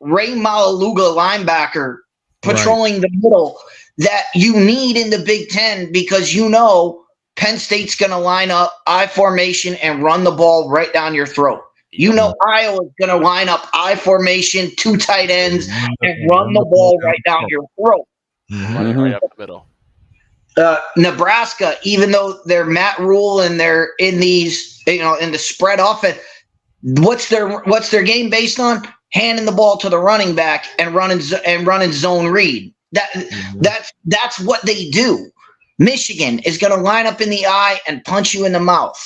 Ray Malaluga linebacker patrolling the middle that you need in the Big Ten, because Penn State's going to line up I formation and run the ball right down your throat. Iowa's going to line up I formation, 2 tight ends, and run the ball right down your throat. Running right up the middle. Nebraska, even though they're Matt Rule and they're in these, in the spread offense, what's their game based on? Handing the ball to the running back and running zone read. That's what they do. Michigan is going to line up in the eye and punch you in the mouth.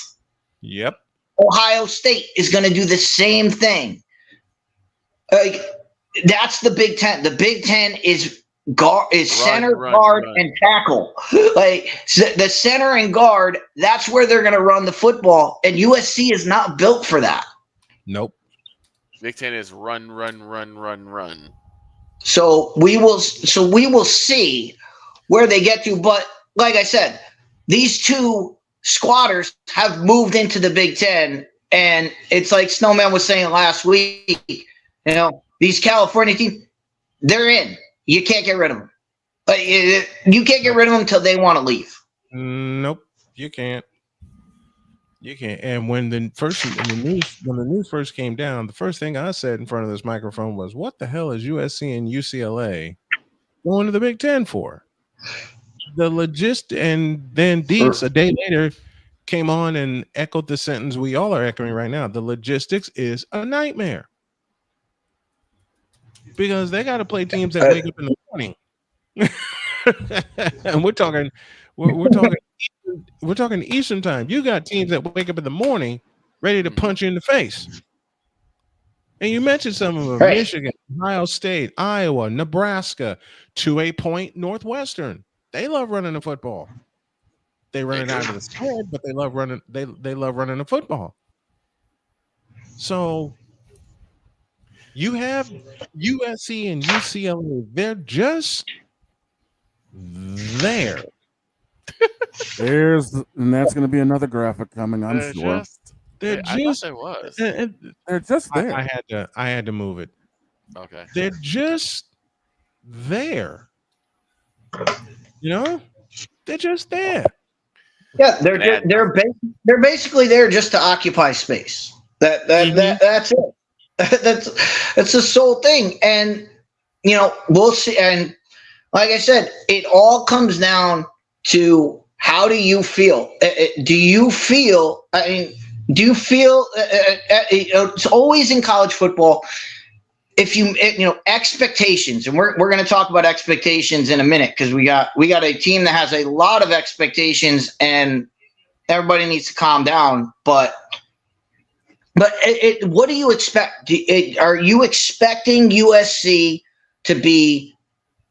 Yep. Ohio State is going to do the same thing. That's the Big Ten. The Big Ten is center, guard, and tackle. The center and guard, that's where they're going to run the football. And USC is not built for that. Nope. Big Ten is run. So we will see where they get to. But like I said, these 2 squatters have moved into the Big Ten, and it's like Snowman was saying last week, these California teams, they're in. You can't get rid of them. You can't get rid of them until they want to leave. Nope, you can't. You can't. And when the news first came down, the first thing I said in front of this microphone was, "What the hell is USC and UCLA going to the Big Ten for?" And then Dietz a day later came on and echoed the sentence we all are echoing right now. The logistics is a nightmare because they got to play teams that wake up in the morning. And we're talking Eastern time. You got teams that wake up in the morning ready to punch you in the face. And you mentioned some of them: Michigan, Ohio State, Iowa, Nebraska, to a point, Northwestern. They love running the football. They run it out of the spread, but they love running. They love running the football. So You have USC and UCLA. They're just there. And that's going to be another graphic coming, I'm sure. They're I just. thought there was. They're just there. I had to move it. Okay. They're just there. You know, they're just there. Yeah, they're basically there just to occupy space. That's it. That's the sole thing. And you know, we'll see. And like I said, it all comes down to how do you feel? Do you feel? I mean, do you feel? It's always in college football. If you expectations, and we're going to talk about expectations in a minute because we got a team that has a lot of expectations and everybody needs to calm down. But what do you expect? Are you expecting USC to be,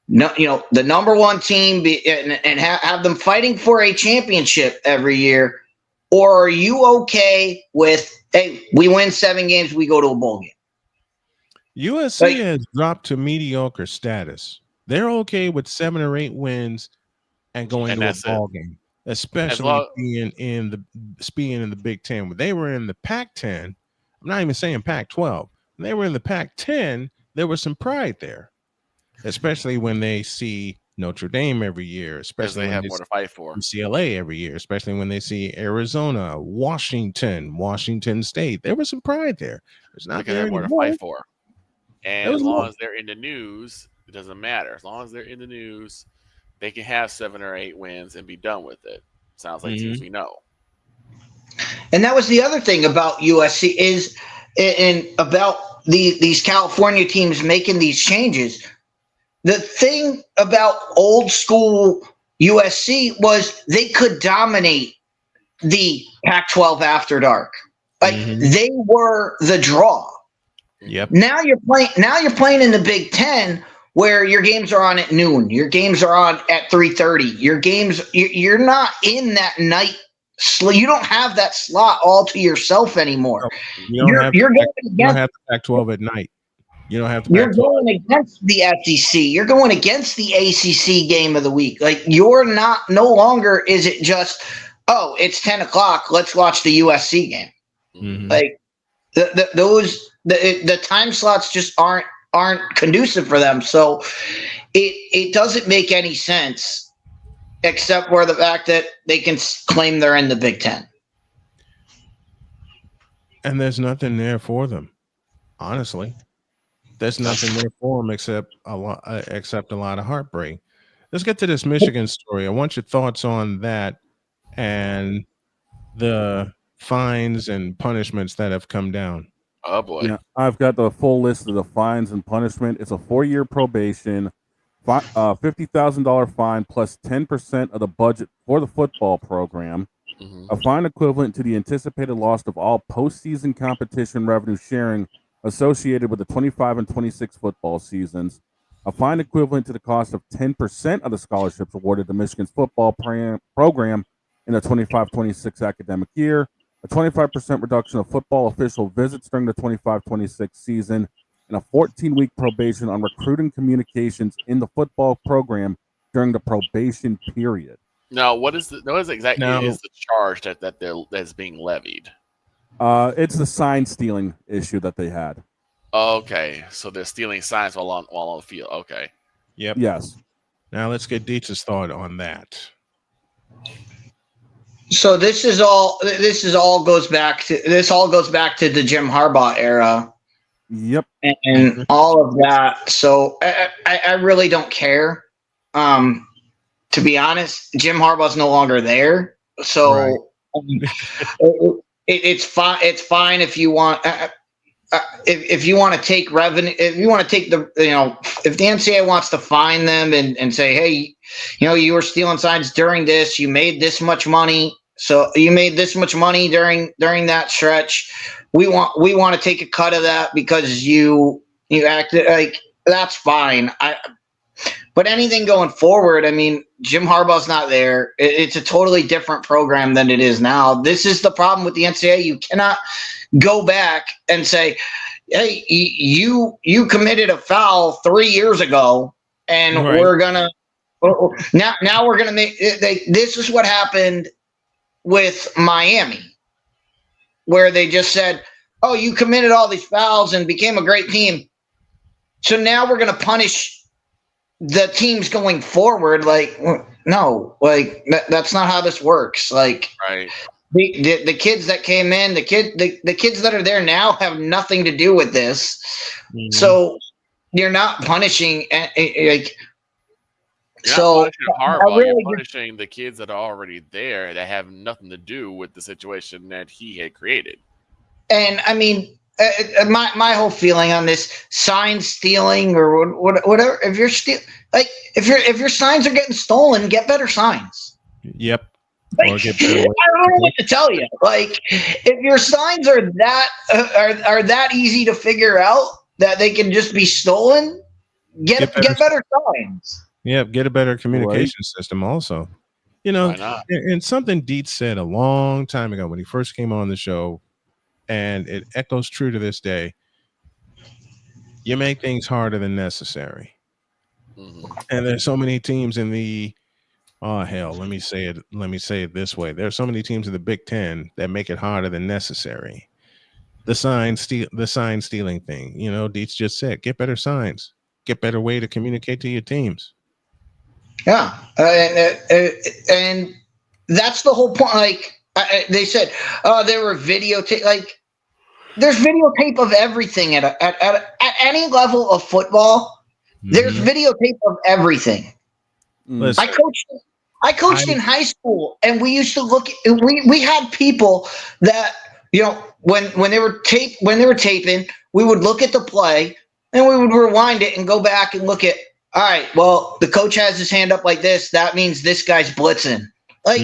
the number one team and have them fighting for a championship every year, or are you okay with, hey, we win 7 games, we go to a bowl game? USC has dropped to mediocre status. They're okay with 7 or 8 wins and going to a ball game, especially being in the Big Ten. When they were in the Pac-10, I'm not even saying Pac-12. When they were in the Pac-10, there was some pride there, especially when they see Notre Dame every year, especially they when have they more to fight for. UCLA every year, especially when they see Arizona, Washington State. There was some pride there. There's not there more to anymore. fight for. And as long as they're in the news, it doesn't matter. As long as they're in the news, they can have 7 or 8 wins and be done with it. Sounds like teams we know. And that was the other thing about USC is, and about these California teams making these changes. The thing about old school USC was they could dominate the Pac-12 after dark. Like they were the draw. Yep. Now you're playing in the Big Ten where your games are on at noon. Your games are on at 3:30. Your games, you're not in that night slot. You don't have that slot all to yourself anymore. You don't have the Pac-12 at night. You don't have to. You're going against the SEC. You're going against the ACC game of the week. Like you're not. No longer is it just, oh, it's 10 o'clock. Let's watch the USC game. Like the time slots just aren't conducive for them. So it doesn't make any sense, except for the fact that they can claim they're in the Big Ten. And there's nothing there for them, honestly. There's nothing there for them except a lot of heartbreak. Let's get to this Michigan story. I want your thoughts on that and the fines and punishments that have come down. Oh boy! Yeah, I've got the full list of the fines and punishment. It's a 4-year probation, $50,000 fine plus 10% of the budget for the football program, a fine equivalent to the anticipated loss of all postseason competition revenue sharing associated with the 25 and 26 football seasons, a fine equivalent to the cost of 10% of the scholarships awarded to Michigan's football program in the 25-26 academic year, a 25% reduction of football official visits during the 25-26 season, and a 14-week probation on recruiting communications in the football program during the probation period. Now, what is exactly is the charge that's being levied? It's the sign stealing issue that they had. Okay, so they're stealing signs while on the field. Okay. Yep. Yes. Now let's get Dietz's thought on that. So this all goes back to the Jim Harbaugh era. Yep. And all of that. So I really don't care. To be honest, Jim Harbaugh's no longer there. So it's fine. It's fine if you want. If you want to take revenue, if you want to take the, if the NCAA wants to fine them and say, hey, you were stealing signs during this, you made this much money. So you made this much money during that stretch. We want to take a cut of that because you acted like, that's fine. But anything going forward, I mean, Jim Harbaugh's not there. It's a totally different program than it is now. This is the problem with the NCAA. You cannot go back and say, hey, you committed a foul 3 years ago, and we're gonna now we're gonna make this is what happened with Miami, where they just said, oh, you committed all these fouls and became a great team, so now we're gonna punish the teams going forward. Like, no, like that's not how this works. Like, right. The kids that came in, the kids that are there now have nothing to do with this. Mm-hmm. So you're not punishing like. You're you're punishing the kids that are already there that have nothing to do with the situation that he had created. And I mean, my whole feeling on this sign stealing or whatever. If you're if your signs are getting stolen, get better signs. Yep. Like, I don't know what to tell you. Like, if your signs are that are that easy to figure out that they can just be stolen, get better signs. Yep, get a better communication system also. You know, and something Dietz said a long time ago when he first came on the show, and it echoes true to this day. You make things harder than necessary. Mm-hmm. And there's so many teams in the let me say it this way. There are so many teams in the Big Ten that make it harder than necessary. The sign stealing thing. You know, Dietz just said, get better signs, get better way to communicate to your teams. Yeah, and that's the whole point. Like they said, there were videotape. Like, there's videotape of everything at any level of football. Mm-hmm. There's videotape of everything. Listen, I coached in high school, and we used to look. We had people that, you know, when they were taping, we would look at the play and we would rewind it and go back and look at. All right, well, the coach has his hand up like this. That means this guy's blitzing. Like,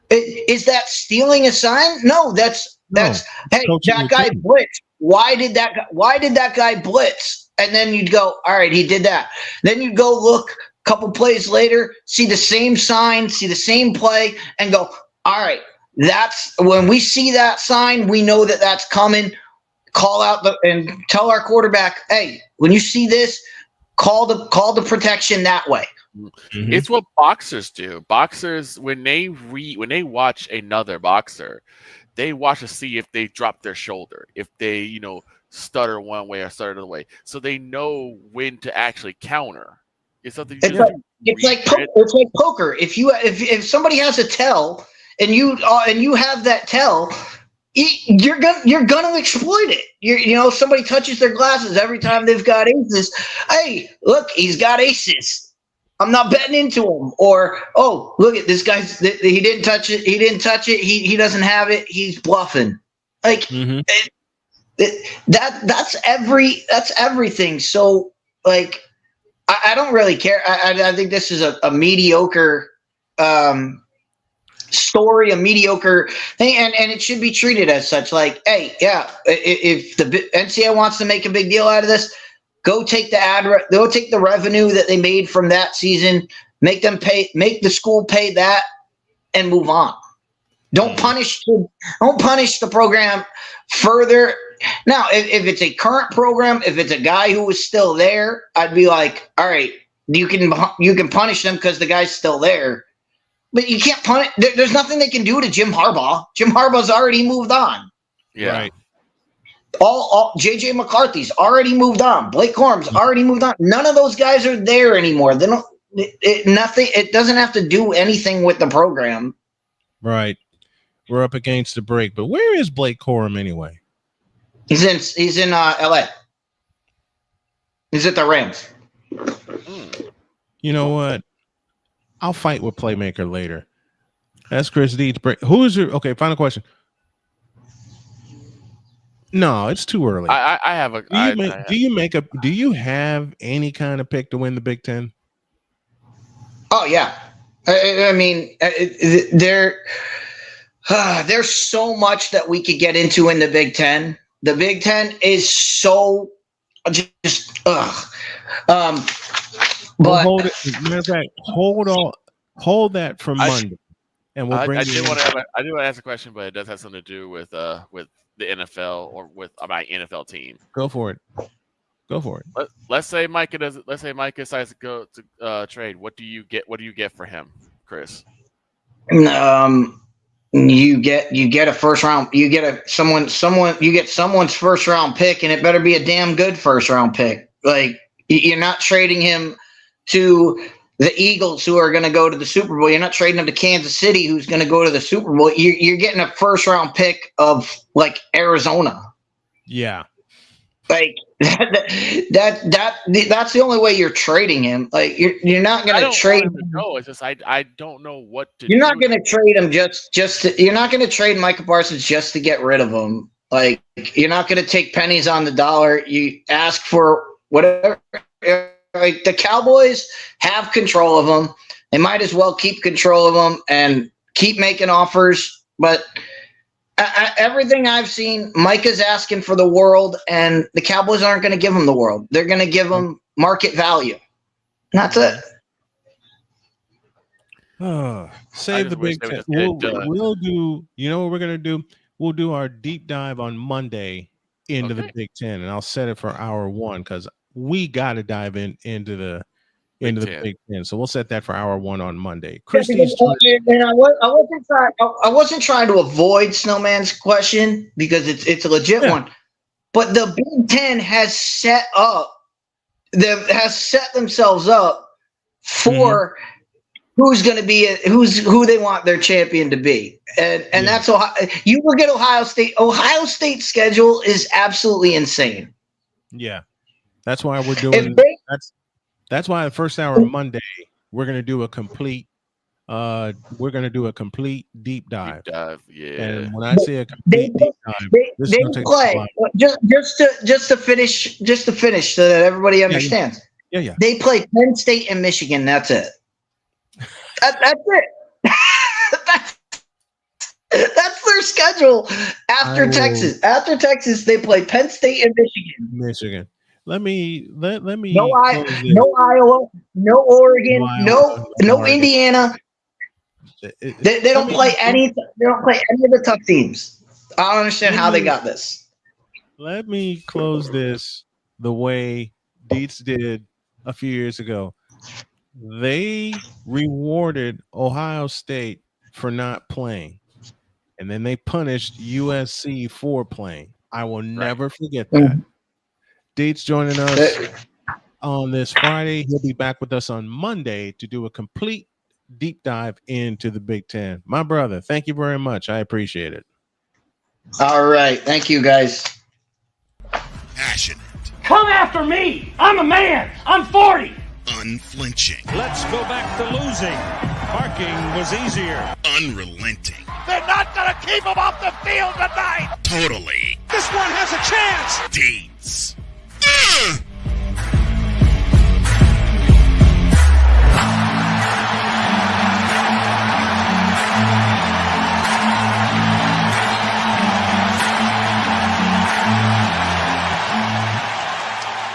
is that stealing a sign? No, that's hey, that guy blitzed. Why did that guy blitz? And then you'd go, all right, he did that. Then you'd go look a couple plays later, see the same sign, see the same play, and go, all right, that's when we see that sign, we know that that's coming. Call out and tell our quarterback, hey, when you see this, call the protection that way. Mm-hmm. It's what boxers do. Boxers, when they watch another boxer, they watch to see if they drop their shoulder, if they, you know, stutter one way or stutter another way, so they know when to actually counter. It's something. It's like poker. If somebody has a tell and you have that tell, you're gonna exploit it. You know, somebody touches their glasses every time they've got aces. Hey, look, he's got aces. I'm not betting into him. Or, oh, look at this guy's. He didn't touch it. He didn't touch it. He doesn't have it. He's bluffing. Like that's everything. So, like, I don't really care. I think this is a mediocre story, a mediocre thing, and it should be treated as such. Like, hey, yeah, if the NCAA wants to make a big deal out of this, go take the revenue that they made from that season, make the school pay that, and move on. Don't punish the program further. Now, if it's a current program, if it's a guy who was still there, I'd be like, all right, you can punish them because the guy's still there. But you can't punish. There's nothing they can do to Jim Harbaugh. Jim Harbaugh's already moved on. Yeah. Right. All JJ McCarthy's already moved on. Blake Corum's already moved on. None of those guys are there anymore. They don't. Nothing. It doesn't have to do anything with the program. Right. We're up against the break, but where is Blake Corum anyway? He's in LA. He's at the Rams. You know what? I'll fight with Playmaker later. That's Chris Dietz. Who is your okay? Final question. No, it's too early. I have a. Do you have any kind of pick to win the Big Ten? Oh yeah, I mean there's so much that we could get into in the Big Ten. The Big Ten is so just But hold it. Matter of fact, hold that for Monday. and we'll bring. I do want to ask a question, but it does have something to do with the NFL or with my NFL team. Go for it. Let's say Micah decides to go to trade. What do you get? What do you get for him, Chris? You get a first round. You get someone's first round pick, and it better be a damn good first round pick. Like, you're not trading him to the Eagles, who are going to go to the Super Bowl. You're not trading him to Kansas City, who's going to go to the Super Bowl. You're getting a first round pick of like Arizona. Yeah. Like that's the only way you're trading him. Like, you're not going to trade him. No, it's just I don't know what to. You're not going to trade him you're not going to trade Micah Parsons just to get rid of him. Like, you're not going to take pennies on the dollar. You ask for whatever. Like, the Cowboys have control of him. They might as well keep control of him and keep making offers. But everything I've seen, Micah's asking for the world, and the Cowboys aren't going to give him the world. They're going to give him market value. And that's it. Save the Big Ten. We'll do. You know what we're going to do? We'll do our deep dive on Monday into the Big Ten, and I'll set it for hour 1 because we got to dive into the Big Ten. So we'll set that for hour 1 on Monday. Christy's and I wasn't trying to avoid Snowman's question because it's a legit one. But the Big Ten has set themselves up for who's going to be who they want their champion to be. And that's Ohio. You look at Ohio State. Ohio State's schedule is absolutely insane. Yeah. That's why we're doing that's why the first hour of Monday we're gonna do a complete deep dive. Yeah. And when I say a complete deep dive, they play just to finish so that everybody understands. Yeah. They play Penn State and Michigan. That's it. That's it. That's their schedule after Texas. After Texas, they play Penn State and Michigan. Let me. No Iowa, no Oregon, no Indiana. They don't play any. They don't play any of the tough teams. I don't understand how they got this. Let me close this the way Dietz did a few years ago. They rewarded Ohio State for not playing, and then they punished USC for playing. I will never forget that. Dietz joining us on this Friday. He'll be back with us on Monday to do a complete deep dive into the Big Ten. My brother, thank you very much. I appreciate it. All right. Thank you, guys. Passionate. Come after me. I'm a man. I'm 40. Unflinching. Let's go back to losing. Parking was easier. Unrelenting. They're not going to keep him off the field tonight. Totally. This one has a chance. Dietz.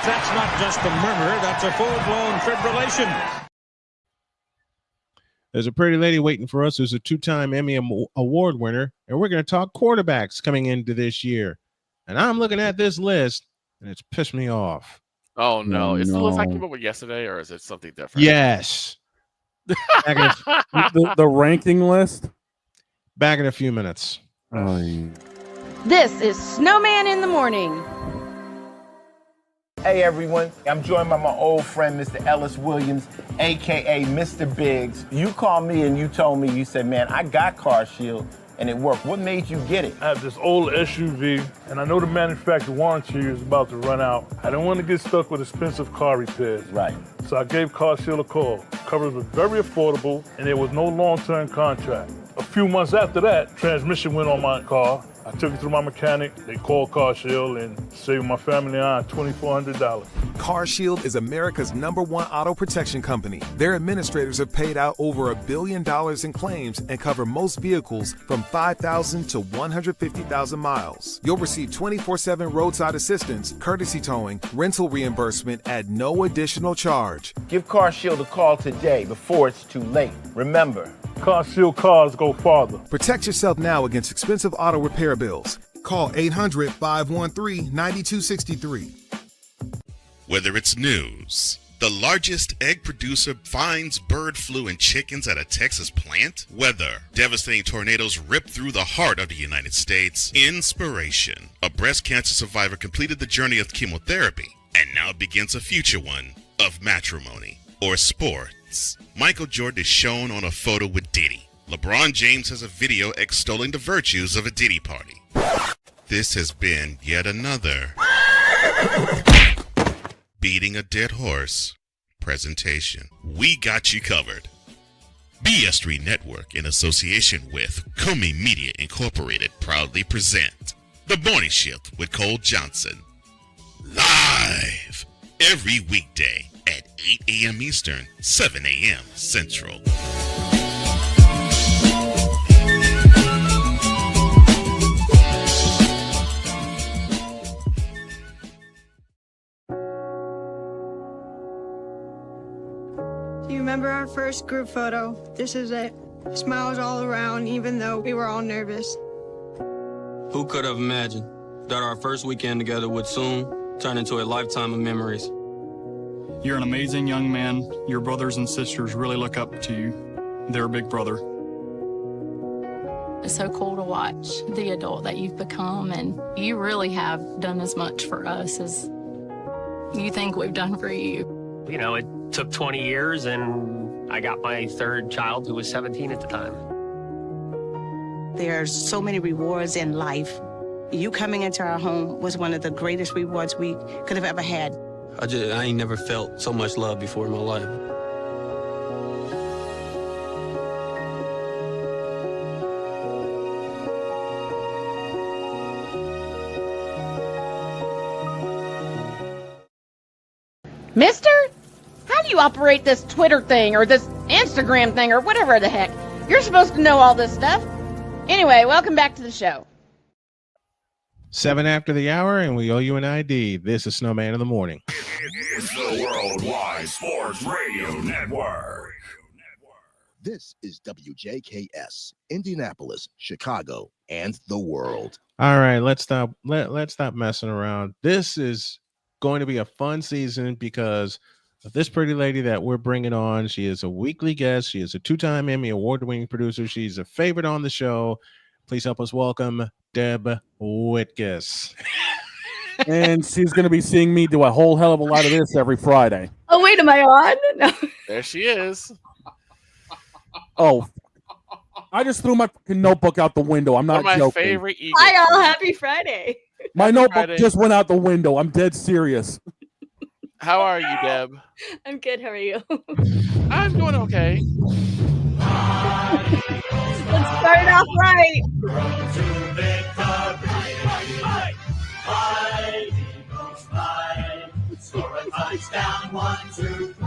That's not just a murmur, that's a full-blown fibrillation. There's a pretty lady waiting for us who's a 2-time Emmy Award winner, and we're going to talk quarterbacks coming into this year. And I'm looking at this list, and it's pissed me off. Oh, no. Is the list I came up with yesterday, or is it something different? Yes. the ranking list? Back in a few minutes. Oh, yeah. This is Snowman in the Morning. Hey everyone, I'm joined by my old friend, Mr. Ellis Williams, aka Mr. Biggs. You called me and you told me, you said, man, I got Car Shield and it worked. What made you get it? I have this old SUV, and I know the manufacturer warranty is about to run out. I don't want to get stuck with expensive car repairs. Right. So I gave Car Shield a call. Coverage was very affordable, and there was no long-term contract. A few months after that, transmission went on my car. I took it to my mechanic. They called Car Shield and saved my family on $2,400. Car Shield is America's #1 auto protection company. Their administrators have paid out over $1 billion in claims and cover most vehicles from 5,000 to 150,000 miles. You'll receive 24/7 roadside assistance, courtesy towing, rental reimbursement at no additional charge. Give Car Shield a call today before it's too late. Remember, CarShield cars go farther. Protect yourself now against expensive auto repair bills. Call 800-513-9263. Whether it's news, the largest egg producer finds bird flu in chickens at a Texas plant, weather, devastating tornadoes rip through the heart of the United States, inspiration, a breast cancer survivor completed the journey of chemotherapy and now begins a future one of matrimony or sports. Michael Jordan is shown on a photo with Diddy. LeBron James has a video extolling the virtues of a Diddy party. This has been yet another beating a dead horse presentation. We got you covered. BS3 Network, in association with Comey Media Incorporated, proudly present The Morning Shift with Cole Johnson. Live every weekday at 8 a.m. Eastern, 7 a.m. Central. Do you remember our first group photo? This is it. Smiles all around, even though we were all nervous. Who could have imagined that our first weekend together would soon turn into a lifetime of memories? You're an amazing young man. Your brothers and sisters really look up to you. They're a big brother. It's so cool to watch the adult that you've become, and you really have done as much for us as you think we've done for you. You know, it took 20 years, and I got my third child who was 17 at the time. There's so many rewards in life. You coming into our home was one of the greatest rewards we could have ever had. I ain't never felt so much love before in my life. Mister? How do you operate this Twitter thing or this Instagram thing or whatever the heck? You're supposed to know all this stuff. Anyway, welcome back to the show. 7 after the hour, and we owe you an ID. This is Snowman in the Morning. It's the Worldwide Sports Radio Network. This is WJKS, Indianapolis, Chicago, and the world. All right, let's stop messing around. This is going to be a fun season because of this pretty lady that we're bringing on. She is a weekly guest. She is a 2-time Emmy award-winning producer. She's a favorite on the show. Please help us welcome Deb Whitcas. And she's going to be seeing me do a whole hell of a lot of this every Friday. Oh, wait, am I on? No. There she is. Oh, I just threw my fucking notebook out the window. I'm not One of my joking. favorite Eagles. Hi, all. Happy Friday. My notebook Friday. just went out the window. I'm dead serious. How are you, Deb? I'm good. How are you? I'm doing okay. Let's start it off right. Score a touchdown, 1, 2, 3.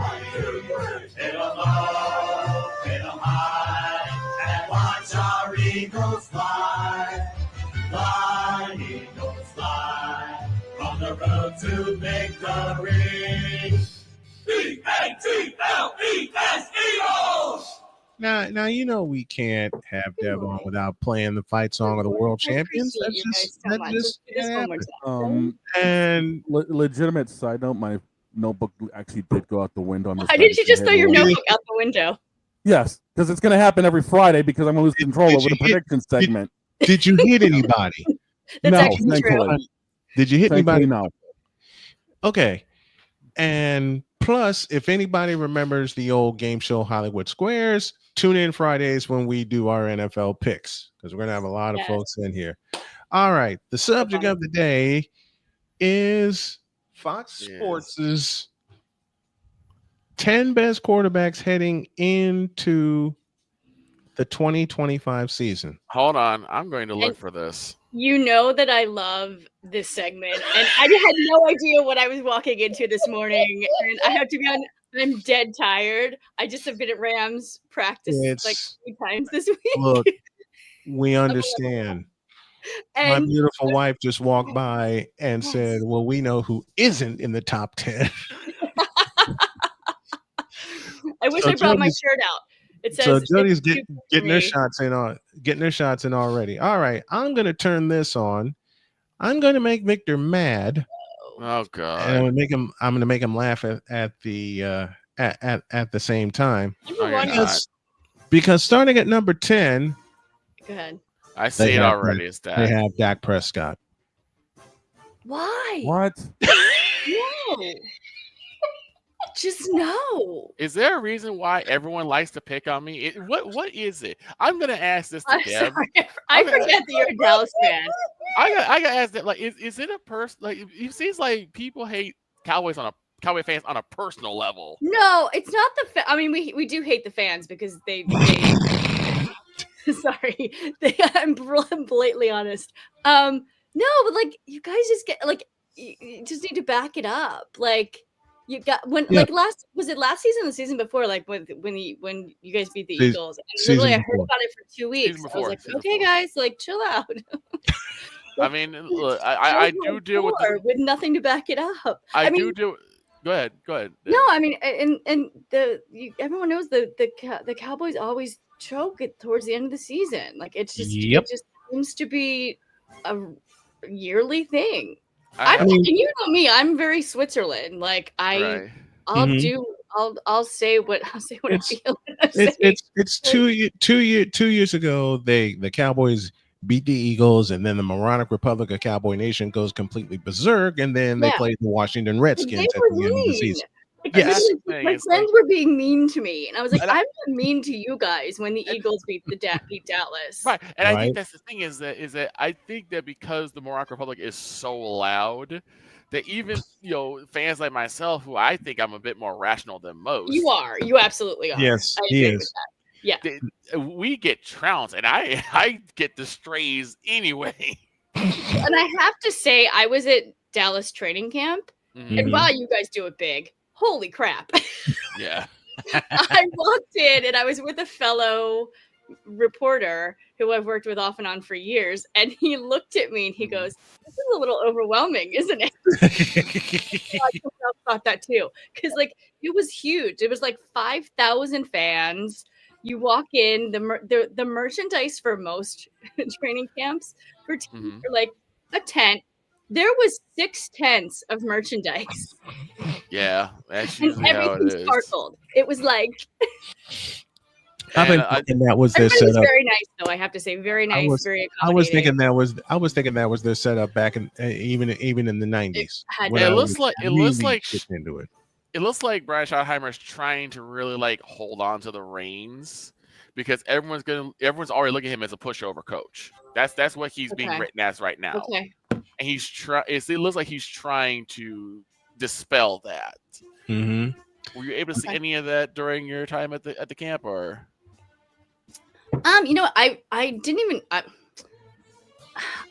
Hit 'em low, hit 'em high, and watch our Eagles fly. Fly, Eagles fly, on the road to victory. E-A-T-L-E-S, Eagles! Now you know we can't have Deb on without playing the fight song of the world champions. And legitimate side note, my notebook actually did go out the window. Why did you just throw your notebook out the window? Yes, because it's going to happen every Friday because I'm going to lose control over the prediction segment. Did you hit anybody? That's No, actually true. thankfully. Did you hit Thankfully, anybody? no. Okay. And plus, if anybody remembers the old game show Hollywood Squares, tune in Fridays when we do our NFL picks because we're going to have a lot of folks in here. All right. The subject of the day is Fox Sports' 10 best quarterbacks heading into the 2025 season. Hold on. I'm going to look for this. You know that I love this segment, and I had no idea what I was walking into this morning. And I have to be honest, I'm dead tired. I just have been at Rams practice like 3 times this week. Look, we understand. My And- beautiful wife just walked by and said, well, we know who isn't in the top 10. I wish So I brought my tell me- shirt out. It says So Jody's it's 2 getting for her me. shots in getting her shots in already. All right, I'm gonna turn this on. I'm gonna make Victor mad. Oh And I'm God. gonna make him laugh at the at the same time. No, you're not. Because starting at number 10, Go ahead. I see it already. It's they Dak. have Dak Prescott. Why? What? No. Just no. Is there a reason why everyone likes to pick on me? What is it? I'm gonna ask this to I'm Deb. sorry. I forget that you're a Dallas fan. I got to ask that. Like, is it a person? Like, it seems like people hate Cowboy fans on a personal level. No, it's not the. I mean, we do hate the fans because they sorry, I'm blatantly honest. No, but like you guys just get like you just need to back it up. Like you got like last season or the season before, like when you guys beat the Eagles. And literally, I heard about it for 2 weeks. I was like, okay, guys, like chill out. I mean, look, I do deal with nothing to back it up. I mean, do. Go ahead. No, I mean, and everyone knows the Cowboys always choke it towards the end of the season. Like it just seems to be a yearly thing. I mean, and you know me, I'm very Switzerland. Like I'll say what I feel. It's 2 years ago. The Cowboys beat the Eagles, and then the moronic Republic of Cowboy Nation goes completely berserk, and then they played the Washington Redskins at the end of the season. Yes, my friends were being mean to me, and I was like, I'm not mean to you guys when the Eagles beat Dallas. Right, and I think that's the thing is that I think that because the Morocco Republic is so loud, that even fans like myself, who I think I'm a bit more rational than most, you absolutely are. Yes, I he agree is. with that. Yeah, we get trounced, and I get the strays anyway. And I have to say, I was at Dallas training camp, and wow, you guys do it big. Holy crap. Yeah. I walked in and I was with a fellow reporter who I've worked with off and on for years. And he looked at me and he goes, this is a little overwhelming, isn't it? I thought that too. Because like it was huge. It was like 5,000 fans. You walk in, the merchandise for most training camps for like a tent. There was 6 tents of merchandise. Yeah, that's and usually how it everything is. sparkled. It was like I've been thinking that was their everybody was setup. very nice, though. I have to say, very nice, very I was accommodating. thinking that was their setup back in even in the 90s. It looks like into it. It looks like Brian Schottenheimer's trying to really like hold on to the reins because everyone's already looking at him as a pushover coach. That's what he's being written as right now. Okay. And it looks like he's trying to dispel that. Mm-hmm. Were you able to see any of that during your time at the camp, or? I didn't even.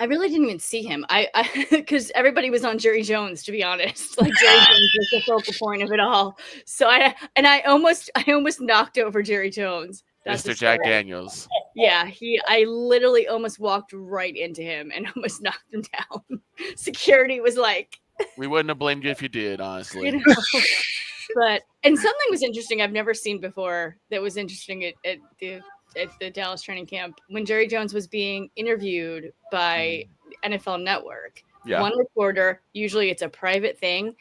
I really didn't even see him. I because everybody was on Jerry Jones, to be honest. Like Jerry Jones was the focal point of it all. So I almost knocked over Jerry Jones. That's Mr. Jack Daniels. Yeah, I literally almost walked right into him and almost knocked him down. Security was like, we wouldn't have blamed you if you did, honestly. But something was interesting I've never seen before that was interesting at the Dallas training camp when Jerry Jones was being interviewed by NFL Network. Yeah. One reporter, usually it's a private thing.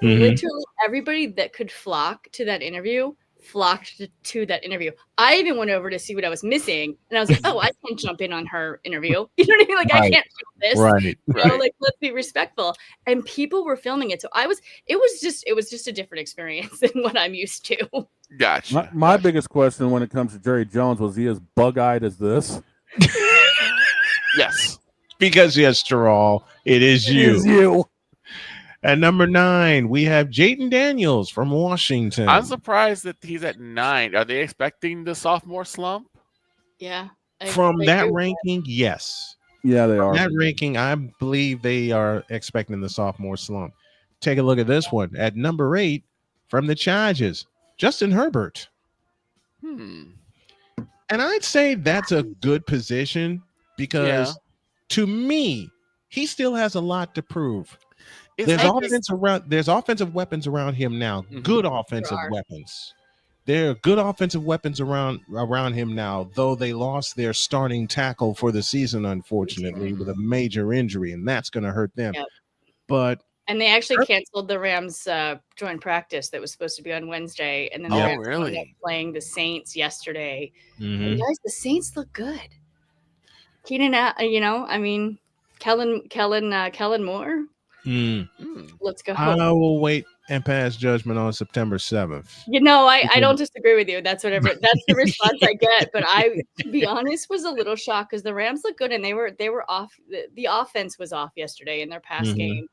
Literally everybody that could flock to that interview flocked to that interview. I even went over to see what I was missing, and I was like, "Oh, I can't jump in on her interview." You know what I mean? Like, I can't do this. Right. Like, let's be respectful. And people were filming it, so it was just a different experience than what I'm used to. Gotcha. My biggest question when it comes to Jerry Jones was he as bug-eyed as this? Yes. Because yes, Terrell, it is you. It is you. At number 9, we have Jaden Daniels from Washington. I'm surprised that he's at 9. Are they expecting the sophomore slump? Yeah. From that ranking, yes. Yeah, they are. That ranking, I believe they are expecting the sophomore slump. Take a look at this one. At number 8, from the Chargers, Justin Herbert. And I'd say that's a good position because to me, he still has a lot to prove. There's offensive weapons around him now. Good offensive weapons. there are good offensive weapons around him now, though they lost their starting tackle for the season, unfortunately, with a major injury, and that's going to hurt them. Yep. But and they actually canceled the Rams joint practice that was supposed to be on Wednesday, and then the Rams ended up playing the Saints yesterday. And guys, the Saints look good. Keenan, Kellen Moore. Let's go. I will wait and pass judgment on September 7th. I don't disagree with you. That's the response I get. But I, to be honest, was a little shocked because the Rams look good and they were off. The offense was off yesterday in their pass game.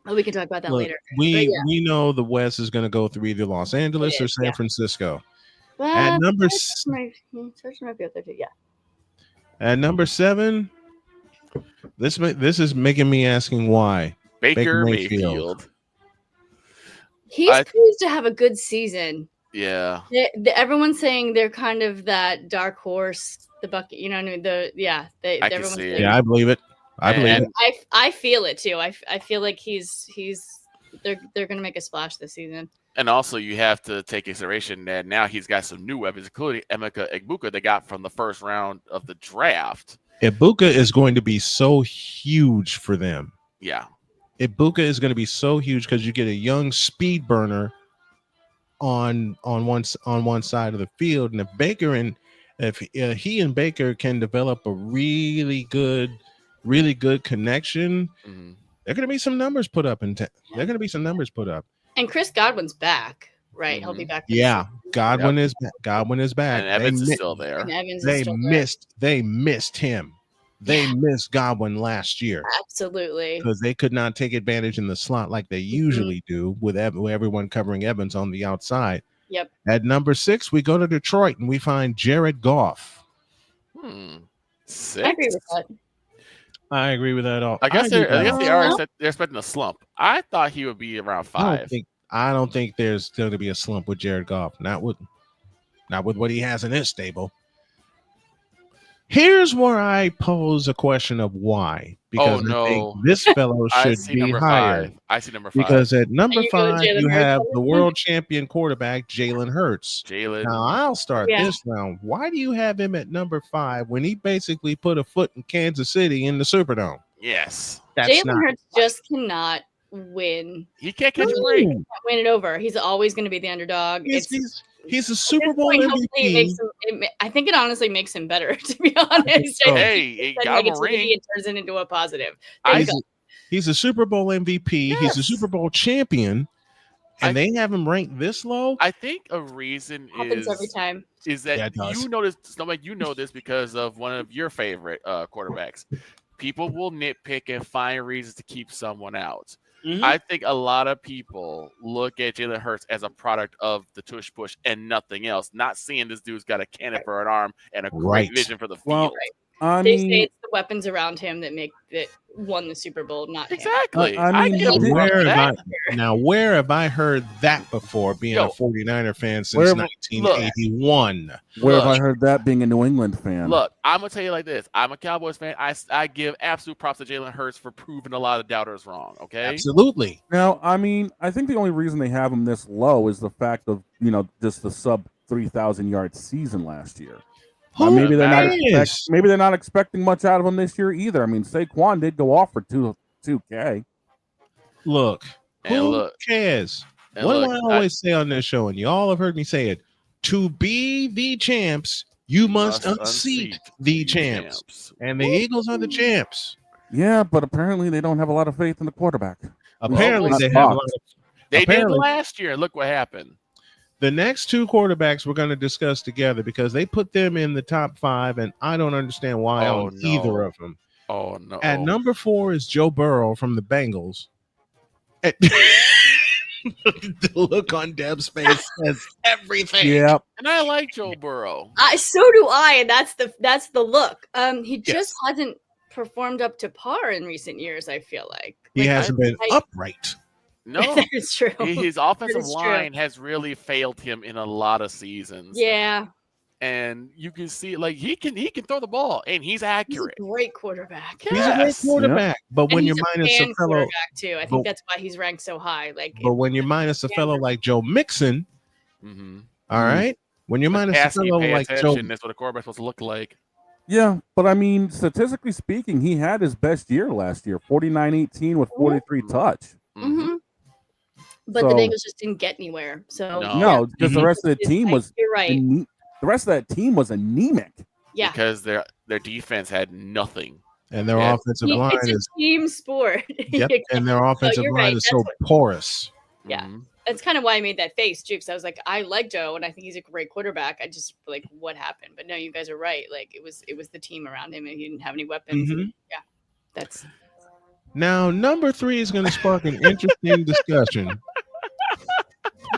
Oh, we can talk about that later. We know the West is going to go through either Los Angeles or San Francisco. At number At number 7, this is making me asking why. Baker Mayfield. He's supposed to have a good season. Yeah. Everyone's saying they're kind of that dark horse, the bucket. You know what I mean? I can see it. Yeah, I believe it. I believe it. I feel it too. I feel like they're going to make a splash this season. And also, you have to take consideration that now he's got some new weapons, including Emeka Egbuka they got from the first round of the draft. Ibuka is going to be so huge for them. Yeah. Ibuka is going to be so huge because you get a young speed burner on one side of the field, and if he and Baker can develop a really good connection, there are going to be some numbers put up And Chris Godwin's back, right? He'll be back. Yeah, Godwin is back. And Evans is still there. They missed him. They missed Godwin last year. Absolutely. Because they could not take advantage in the slot like they usually do with everyone covering Evans on the outside. Yep. At number 6, we go to Detroit and we find Jared Goff. 6? I agree with that. I agree with that all. I guess they are. They're expecting a slump. I thought he would be around 5. I don't think there's going to be a slump with Jared Goff. Not with what he has in his stable. Here's where I pose a question of why. Because I think this fellow should be higher. I see number 5. Because at number 5, you have the world champion quarterback, Jalen Hurts. Now, I'll start this round. Why do you have him at number 5 when he basically put a foot in Kansas City in the Superdome? Yes. Jalen Hurts just cannot win. He can't catch a break. He can't win it over. He's always going to be the underdog. He's a Super Bowl MVP. I think it honestly makes him better, to be honest. Hey, it got a ring. It turns it into a positive. He's a Super Bowl MVP. Yes. He's a Super Bowl champion. And they have him ranked this low? I think a reason happens every time. Is that you know this because of one of your favorite quarterbacks. People will nitpick and find reasons to keep someone out. I think a lot of people look at Jalen Hurts as a product of the tush push and nothing else, not seeing this dude's got a cannon for an arm and a great vision for the field. They say it's the weapons around him that won the Super Bowl, not exactly. Now, where have I heard that before? Being a 49er fan since 1981. Where have I heard that? Being a New England fan. Look, I'm gonna tell you like this. I'm a Cowboys fan. I give absolute props to Jalen Hurts for proving a lot of doubters wrong. Okay, absolutely. Now, I think the only reason they have him this low is the fact of just the sub 3,000 yard season last year. Maybe they're not expecting much out of him this year either. I mean, Saquon did go off for 2K. Look, who cares? What do I always say on this show? And you all have heard me say it: to be the champs, you must unseat the champs. And the Eagles are the champs. Yeah, but apparently they don't have a lot of faith in the quarterback. Apparently they have a lot of. They did last year. Look what happened. The next 2 quarterbacks we're going to discuss together because they put them in the top 5, and I don't understand why on either of them. Oh, no. At number 4 is Joe Burrow from the Bengals. The look on Deb's face says everything. Yeah. And I like Joe Burrow. So do I, and that's the look. He just hasn't performed up to par in recent years, I feel like. He hasn't been upright. No, that's true. His offensive line has really failed him in a lot of seasons. Yeah, and you can see he can throw the ball and he's accurate. He's a great quarterback. He's a great quarterback, but when you're minus a fellow quarterback too, I think that's why he's ranked so high. But when you're minus a fellow like Joe Mixon, All right. When you're minus a Asking you fellow pay like Joe, attention. That's what a quarterback's supposed to look like. Yeah, but I mean, statistically speaking, he had his best year last year, 49-18 with 43 touch. Mm-hmm. But So- the Bengals just didn't get anywhere. So No, because the rest of the team was. You're right. The rest of that team was anemic. Yeah. Because their defense had nothing. and their offensive line It's a is team sport. yep, and their offensive you're line right. is so porous. Yeah. That's kind of why I made that face too, because I was like, I like Joe and I think he's a great quarterback. I just like what happened. But no, you guys are right. Like it was the team around him and he didn't have any weapons. Mhm. Yeah. That's Now, number 3 is going to spark an interesting discussion.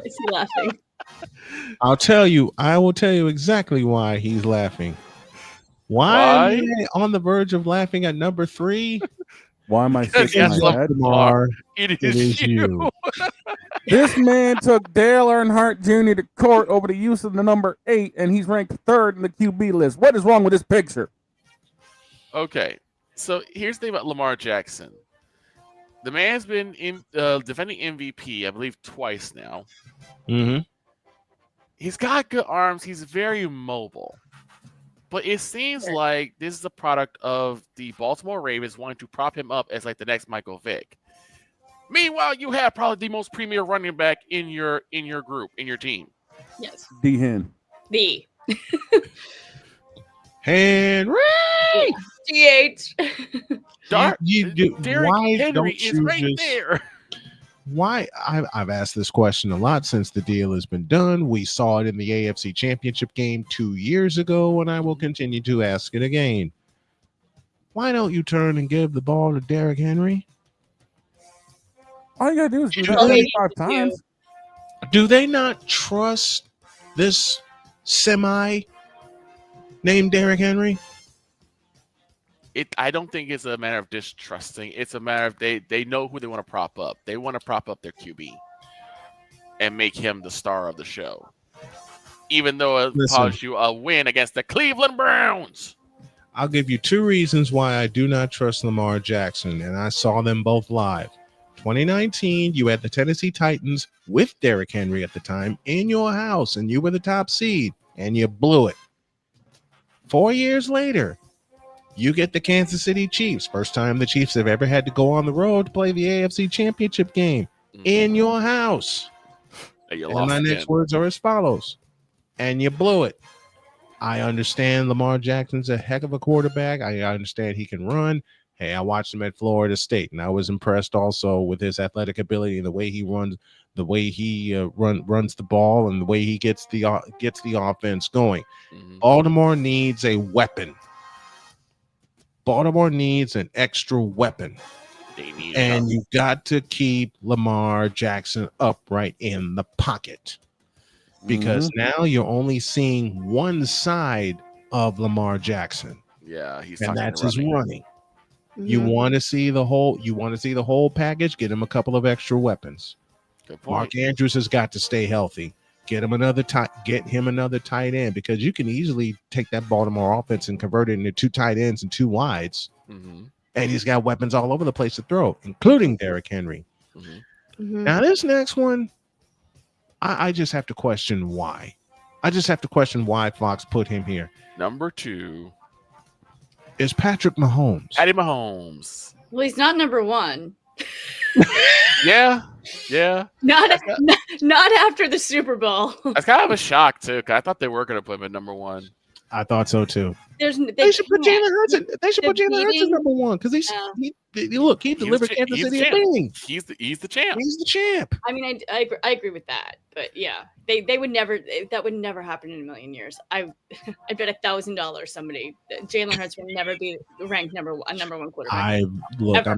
it's laughing. I will tell you exactly why he's laughing. Why? am I on the verge of laughing at number 3? Why am I Because shaking yes, my head? Lamar, it is you. This man took Dale Earnhardt Jr. to court over the use of the number 8, and he's ranked 3rd in the QB list. What is wrong with this picture? Okay, so here's the thing about Lamar Jackson. The man's been defending MVP, I believe, twice now. Mm-hmm. He's got good arms. He's very mobile. But it seems like this is a product of the Baltimore Ravens wanting to prop him up as like the next Michael Vick. Meanwhile, you have probably the most premier running back in your group, in your team. Yes. D-Hen. Henry! DH. Derrick why Henry don't is you right just- there. Why? I've asked this question a lot since the deal has been done. We saw it in the AFC Championship game 2 years ago, and I will continue to ask it again. Why don't you turn and give the ball to Derrick Henry? All you gotta do is do that 75 times. Do they not trust this semi named Derrick Henry? I don't think it's a matter of distrusting. It's a matter of they know who they want to prop up. They want to prop up their QB and make him the star of the show. Even though it caused you a win against the Cleveland Browns. I'll give you 2 reasons why I do not trust Lamar Jackson, and I saw them both live. 2019, you had the Tennessee Titans with Derrick Henry at the time in your house, and you were the top seed, and you blew it. 4 years later, you get the Kansas City Chiefs. First time the Chiefs have ever had to go on the road to play the AFC Championship game in your house. And my next words are as follows. And you blew it. I understand Lamar Jackson's a heck of a quarterback. I understand he can run. Hey, I watched him at Florida State, and I was impressed also with his athletic ability and the way he runs, the way he runs the ball, and the way he gets the offense going. Baltimore needs a weapon. Baltimore needs an extra weapon. And you got to keep Lamar Jackson upright in the pocket. Because now you're only seeing one side of Lamar Jackson. Yeah, he's and talking that's his running. running. You want to see the whole package, get him a couple of extra weapons. Good point. Mark Andrews has got to stay healthy. Get him another tight end, because you can easily take that Baltimore offense and convert it into 2 tight ends and 2 wides. And he's got weapons all over the place to throw, including Derrick Henry. Now, this next one, I just have to question why. I just have to question why Fox put him here. Number 2 is Patrick Mahomes. Patty Mahomes. Well, he's not number 1. Yeah. Not after the Super Bowl. That's kind of a shock too, because I thought they were going to put him at number 1. I thought so too. They should put Jalen Hurts. They should put Jalen Hurts as number 1 because he delivered Kansas City a thing. He's the champ. He's the champ. I mean, I agree with that, but yeah, they would never. That would never happen in a million years. I bet $1,000 somebody Jalen Hurts will never be ranked number 1 quarterback. I'm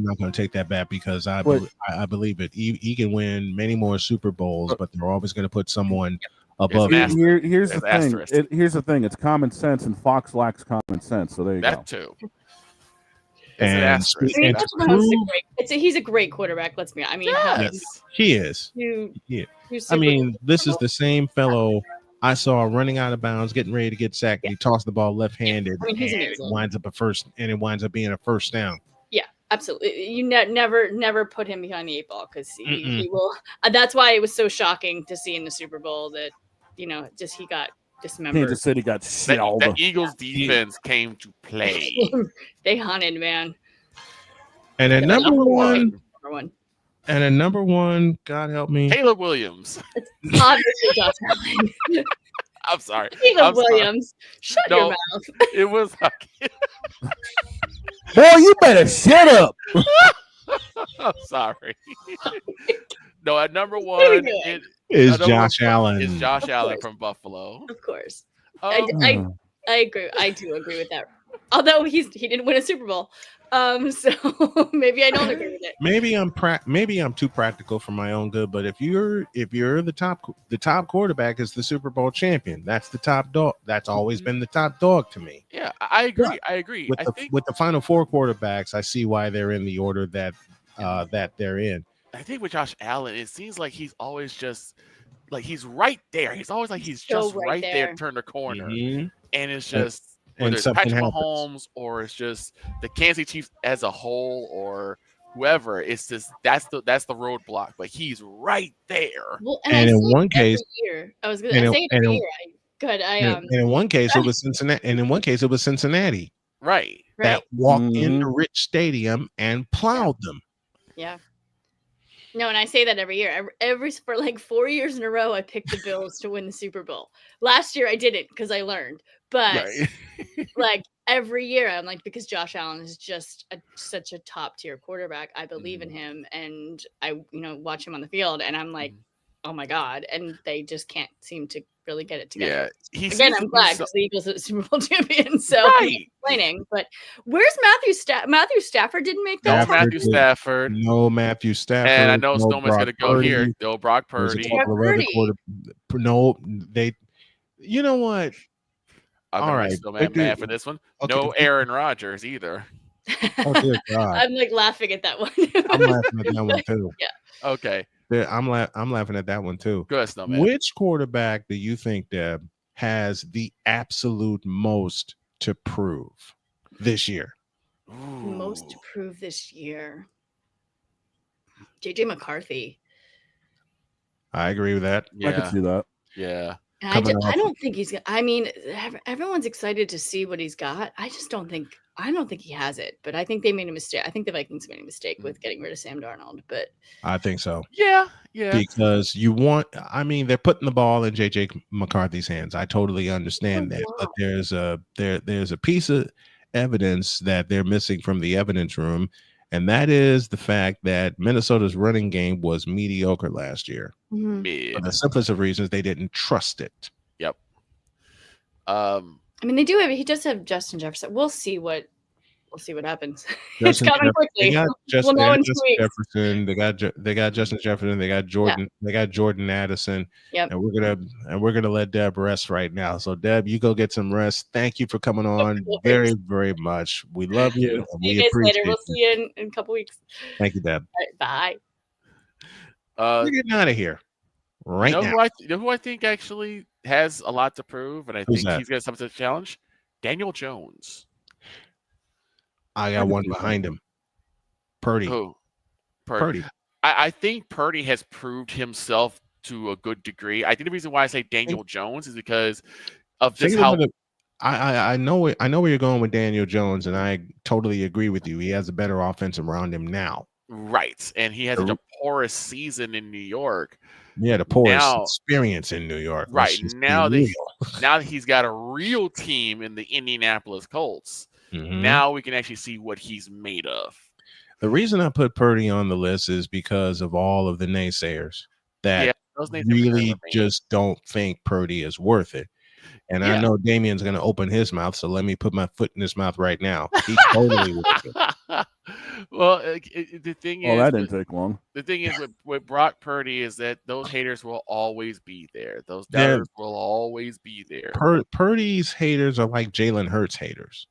not going to take that bet because I believe it. He can win many more Super Bowls, but they're always going to put someone above. Here's the thing. Here's the thing. It's common sense, and Fox lacks common sense. So there you go. That too. And he's a great quarterback. Let's be honest. I mean, yes, he is. He's I mean, this is the same fellow I saw running out of bounds, getting ready to get sacked. And he tossed the ball left-handed, I mean, he's and amazing. it winds up being a first down. Yeah, absolutely. You never put him behind the 8 ball because he will. That's why it was so shocking to see in the Super Bowl that just he got dismembered. Kansas City got shelled. That Eagles defense came to play. They hunted, man. And at number one. Number one. And at number one, God help me, Caleb Williams. It's obviously Josh Allen. I'm sorry. Caleb Williams. Shut your mouth. It was. Boy, you better shut up. I'm sorry. No, at number one is Josh Allen. Is Josh Allen from Buffalo. Of course. I agree. I do agree with that. Although he didn't win a Super Bowl. So maybe I don't agree with it. Maybe I'm too practical for my own good, but if you're the top quarterback is the Super Bowl champion. That's the top dog. That's always been the top dog to me. Yeah, I agree. Yeah. I agree. With the final four quarterbacks, I see why they're in the order that they're in. I think with Josh Allen, it seems like he's always just like he's right there. He's always like he's just right there, turn the corner, and it's just. Whether it's Patrick Mahomes or it's just the Kansas City Chiefs as a whole or whoever, it's just that's the roadblock. But he's right there. Well, and in one case, I was going to say it every year. Good. And in one case, it was Cincinnati. And in one case, it was Cincinnati. Right. That walked into Rich Stadium and plowed them. Yeah. No, and I say that every year. For like 4 years in a row, I picked the Bills to win the Super Bowl. Last year, I didn't because I learned. But like every year, I'm like, because Josh Allen is just such a top tier quarterback. I believe in him, and I watch him on the field, and I'm like, oh my god! And they just can't seem to really get it together. Yeah, again, I'm glad because the Eagles are the Super Bowl champion, so I'm complaining. But where's Matthew Stafford? Matthew Stafford didn't make that. No Matthew Stafford. No Matthew Stafford. And I know Snowman's going to go here. No Brock Purdy. No, they. You know what? All right, Snowman mad for this one. Okay. No Aaron Rodgers either. Oh dear God! I'm like laughing at that one. I'm laughing at that one too. Yeah. Okay. I'm laughing at that one too. Go ahead, Snowman. Which quarterback do you think, Deb, has the absolute most to prove this year? Ooh. Most to prove this year. JJ McCarthy. I agree with that. Yeah. I can see that. Yeah. I don't think he's. I mean, everyone's excited to see what he's got. I don't think he has it. But I think they made a mistake. I think the Vikings made a mistake with getting rid of Sam Darnold. But I think so. Yeah. Because they're putting the ball in JJ McCarthy's hands. I totally understand that. But there's a piece of evidence that they're missing from the evidence room. And that is the fact that Minnesota's running game was mediocre last year. Mm-hmm. For the simplest of reasons, they didn't trust it. Yep. I mean, they do have. He does have Justin Jefferson. We'll see what happens. It's coming quickly. They got Justin Jefferson. They got Justin Jefferson. They got Jordan. Yeah. They got Jordan Addison. Yep. And we're gonna let Deb rest right now. So Deb, you go get some rest. Thank you for coming on very, very much. We love you. See you guys later. We'll see you in a couple weeks. Thank you, Deb. Bye. We're getting out of here right now. Who I think actually has a lot to prove, and I think he's got something to challenge? Daniel Jones. I got one behind him. Purdy. Who? Purdy. I think Purdy has proved himself to a good degree. I think the reason why I say Daniel Jones is because of just how I know where you're going with Daniel Jones, and I totally agree with you. He has a better offense around him now. Right. And he has such a porous season in New York. Yeah, the poorest experience in New York. Right. Now that he's got a real team in the Indianapolis Colts. Mm-hmm. Now we can actually see what he's made of. The reason I put Purdy on the list is because of all of the naysayers that really just don't think Purdy is worth it. And I know Damien's going to open his mouth, so let me put my foot in his mouth right now. He's totally worth it. Well, the thing is, that didn't take long. The thing is with Brock Purdy is that those haters will always be there. Those doubters will always be there. Purdy's haters are like Jalen Hurts haters.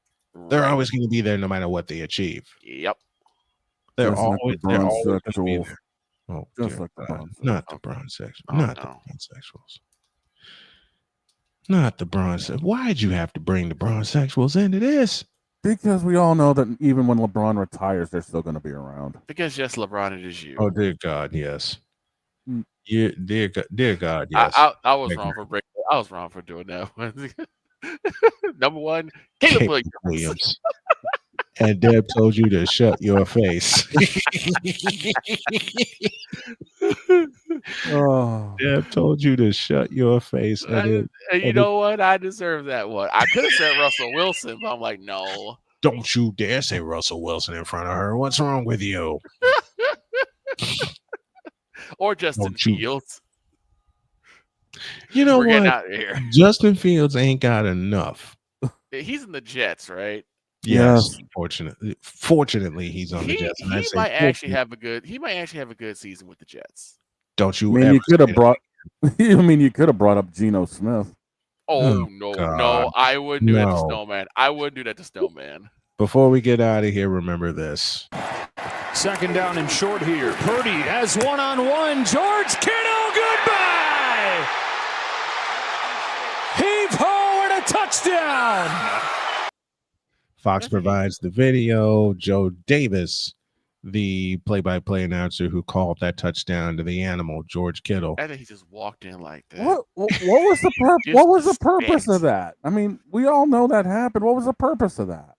They're always going to be there no matter what they achieve. Yep. They're always going to be there. Oh, just like the not the bronze sexuals. Not the bronze. Why'd you have to bring the bronze sexuals into this? Because we all know that even when LeBron retires, they're still going to be around. Because yes, LeBron, it is you. Oh, dear God, yes. Dear God, yes. I was wrong for breaking. I was wrong for doing that one. Number one, Caleb Williams. And Deb told you to shut your face. Deb told you to shut your face. And you know what? I deserve that one. I could have said Russell Wilson, but I'm like, no. Don't you dare say Russell Wilson in front of her. What's wrong with you? Or Justin Fields. You know We're getting what? out of here. Justin Fields ain't got enough. He's in the Jets, right? Yes. Fortunately, he's on the Jets. And He might actually have a good season with the Jets. Don't you? I mean, you could have brought. I mean, you could have brought up Geno Smith. Oh no! I wouldn't do that to Snowman. I wouldn't do that to Snowman. Before we get out of here, remember this. Second down and short here. Purdy has one-on-one. George Kittle, goodbye! Heave-ho and a touchdown! Fox provides the video. Joe Davis, the play-by-play announcer who called that touchdown to the animal, George Kittle. I think he just walked in like that. What was the purpose? What was the purpose of that? I mean, we all know that happened. What was the purpose of that?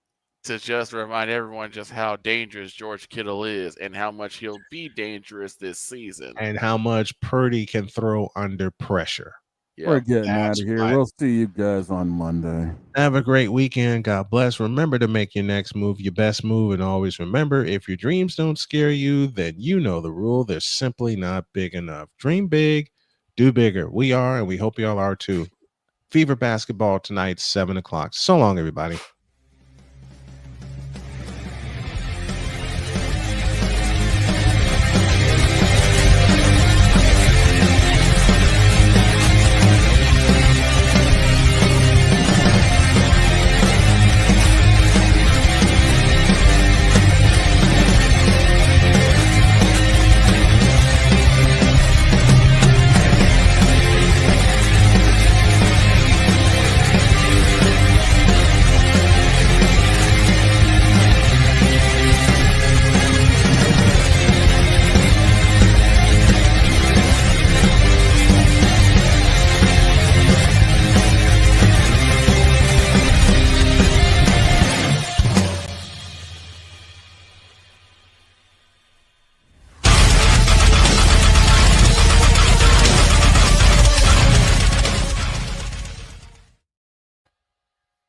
To just remind everyone just how dangerous George Kittle is and how much he'll be dangerous this season. And how much Purdy can throw under pressure. Yeah, we're getting out of here. We'll see you guys on Monday. Have a great weekend. God bless. Remember to make your next move your best move. And always remember, if your dreams don't scare you, then you know the rule. They're simply not big enough. Dream big, do bigger. We are, and we hope y'all are too. Fever basketball tonight, 7 o'clock. So long, everybody.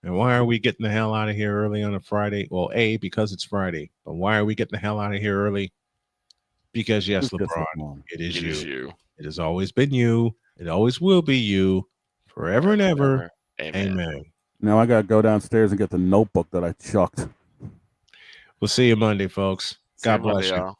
And why are we getting the hell out of here early on a Friday? Well, A, because it's Friday. But why are we getting the hell out of here early? Because, yes, LeBron, it is you. It has always been you. It always will be you. Forever and ever. Amen. Now I got to go downstairs and get the notebook that I chucked. We'll see you Monday, folks. God bless you.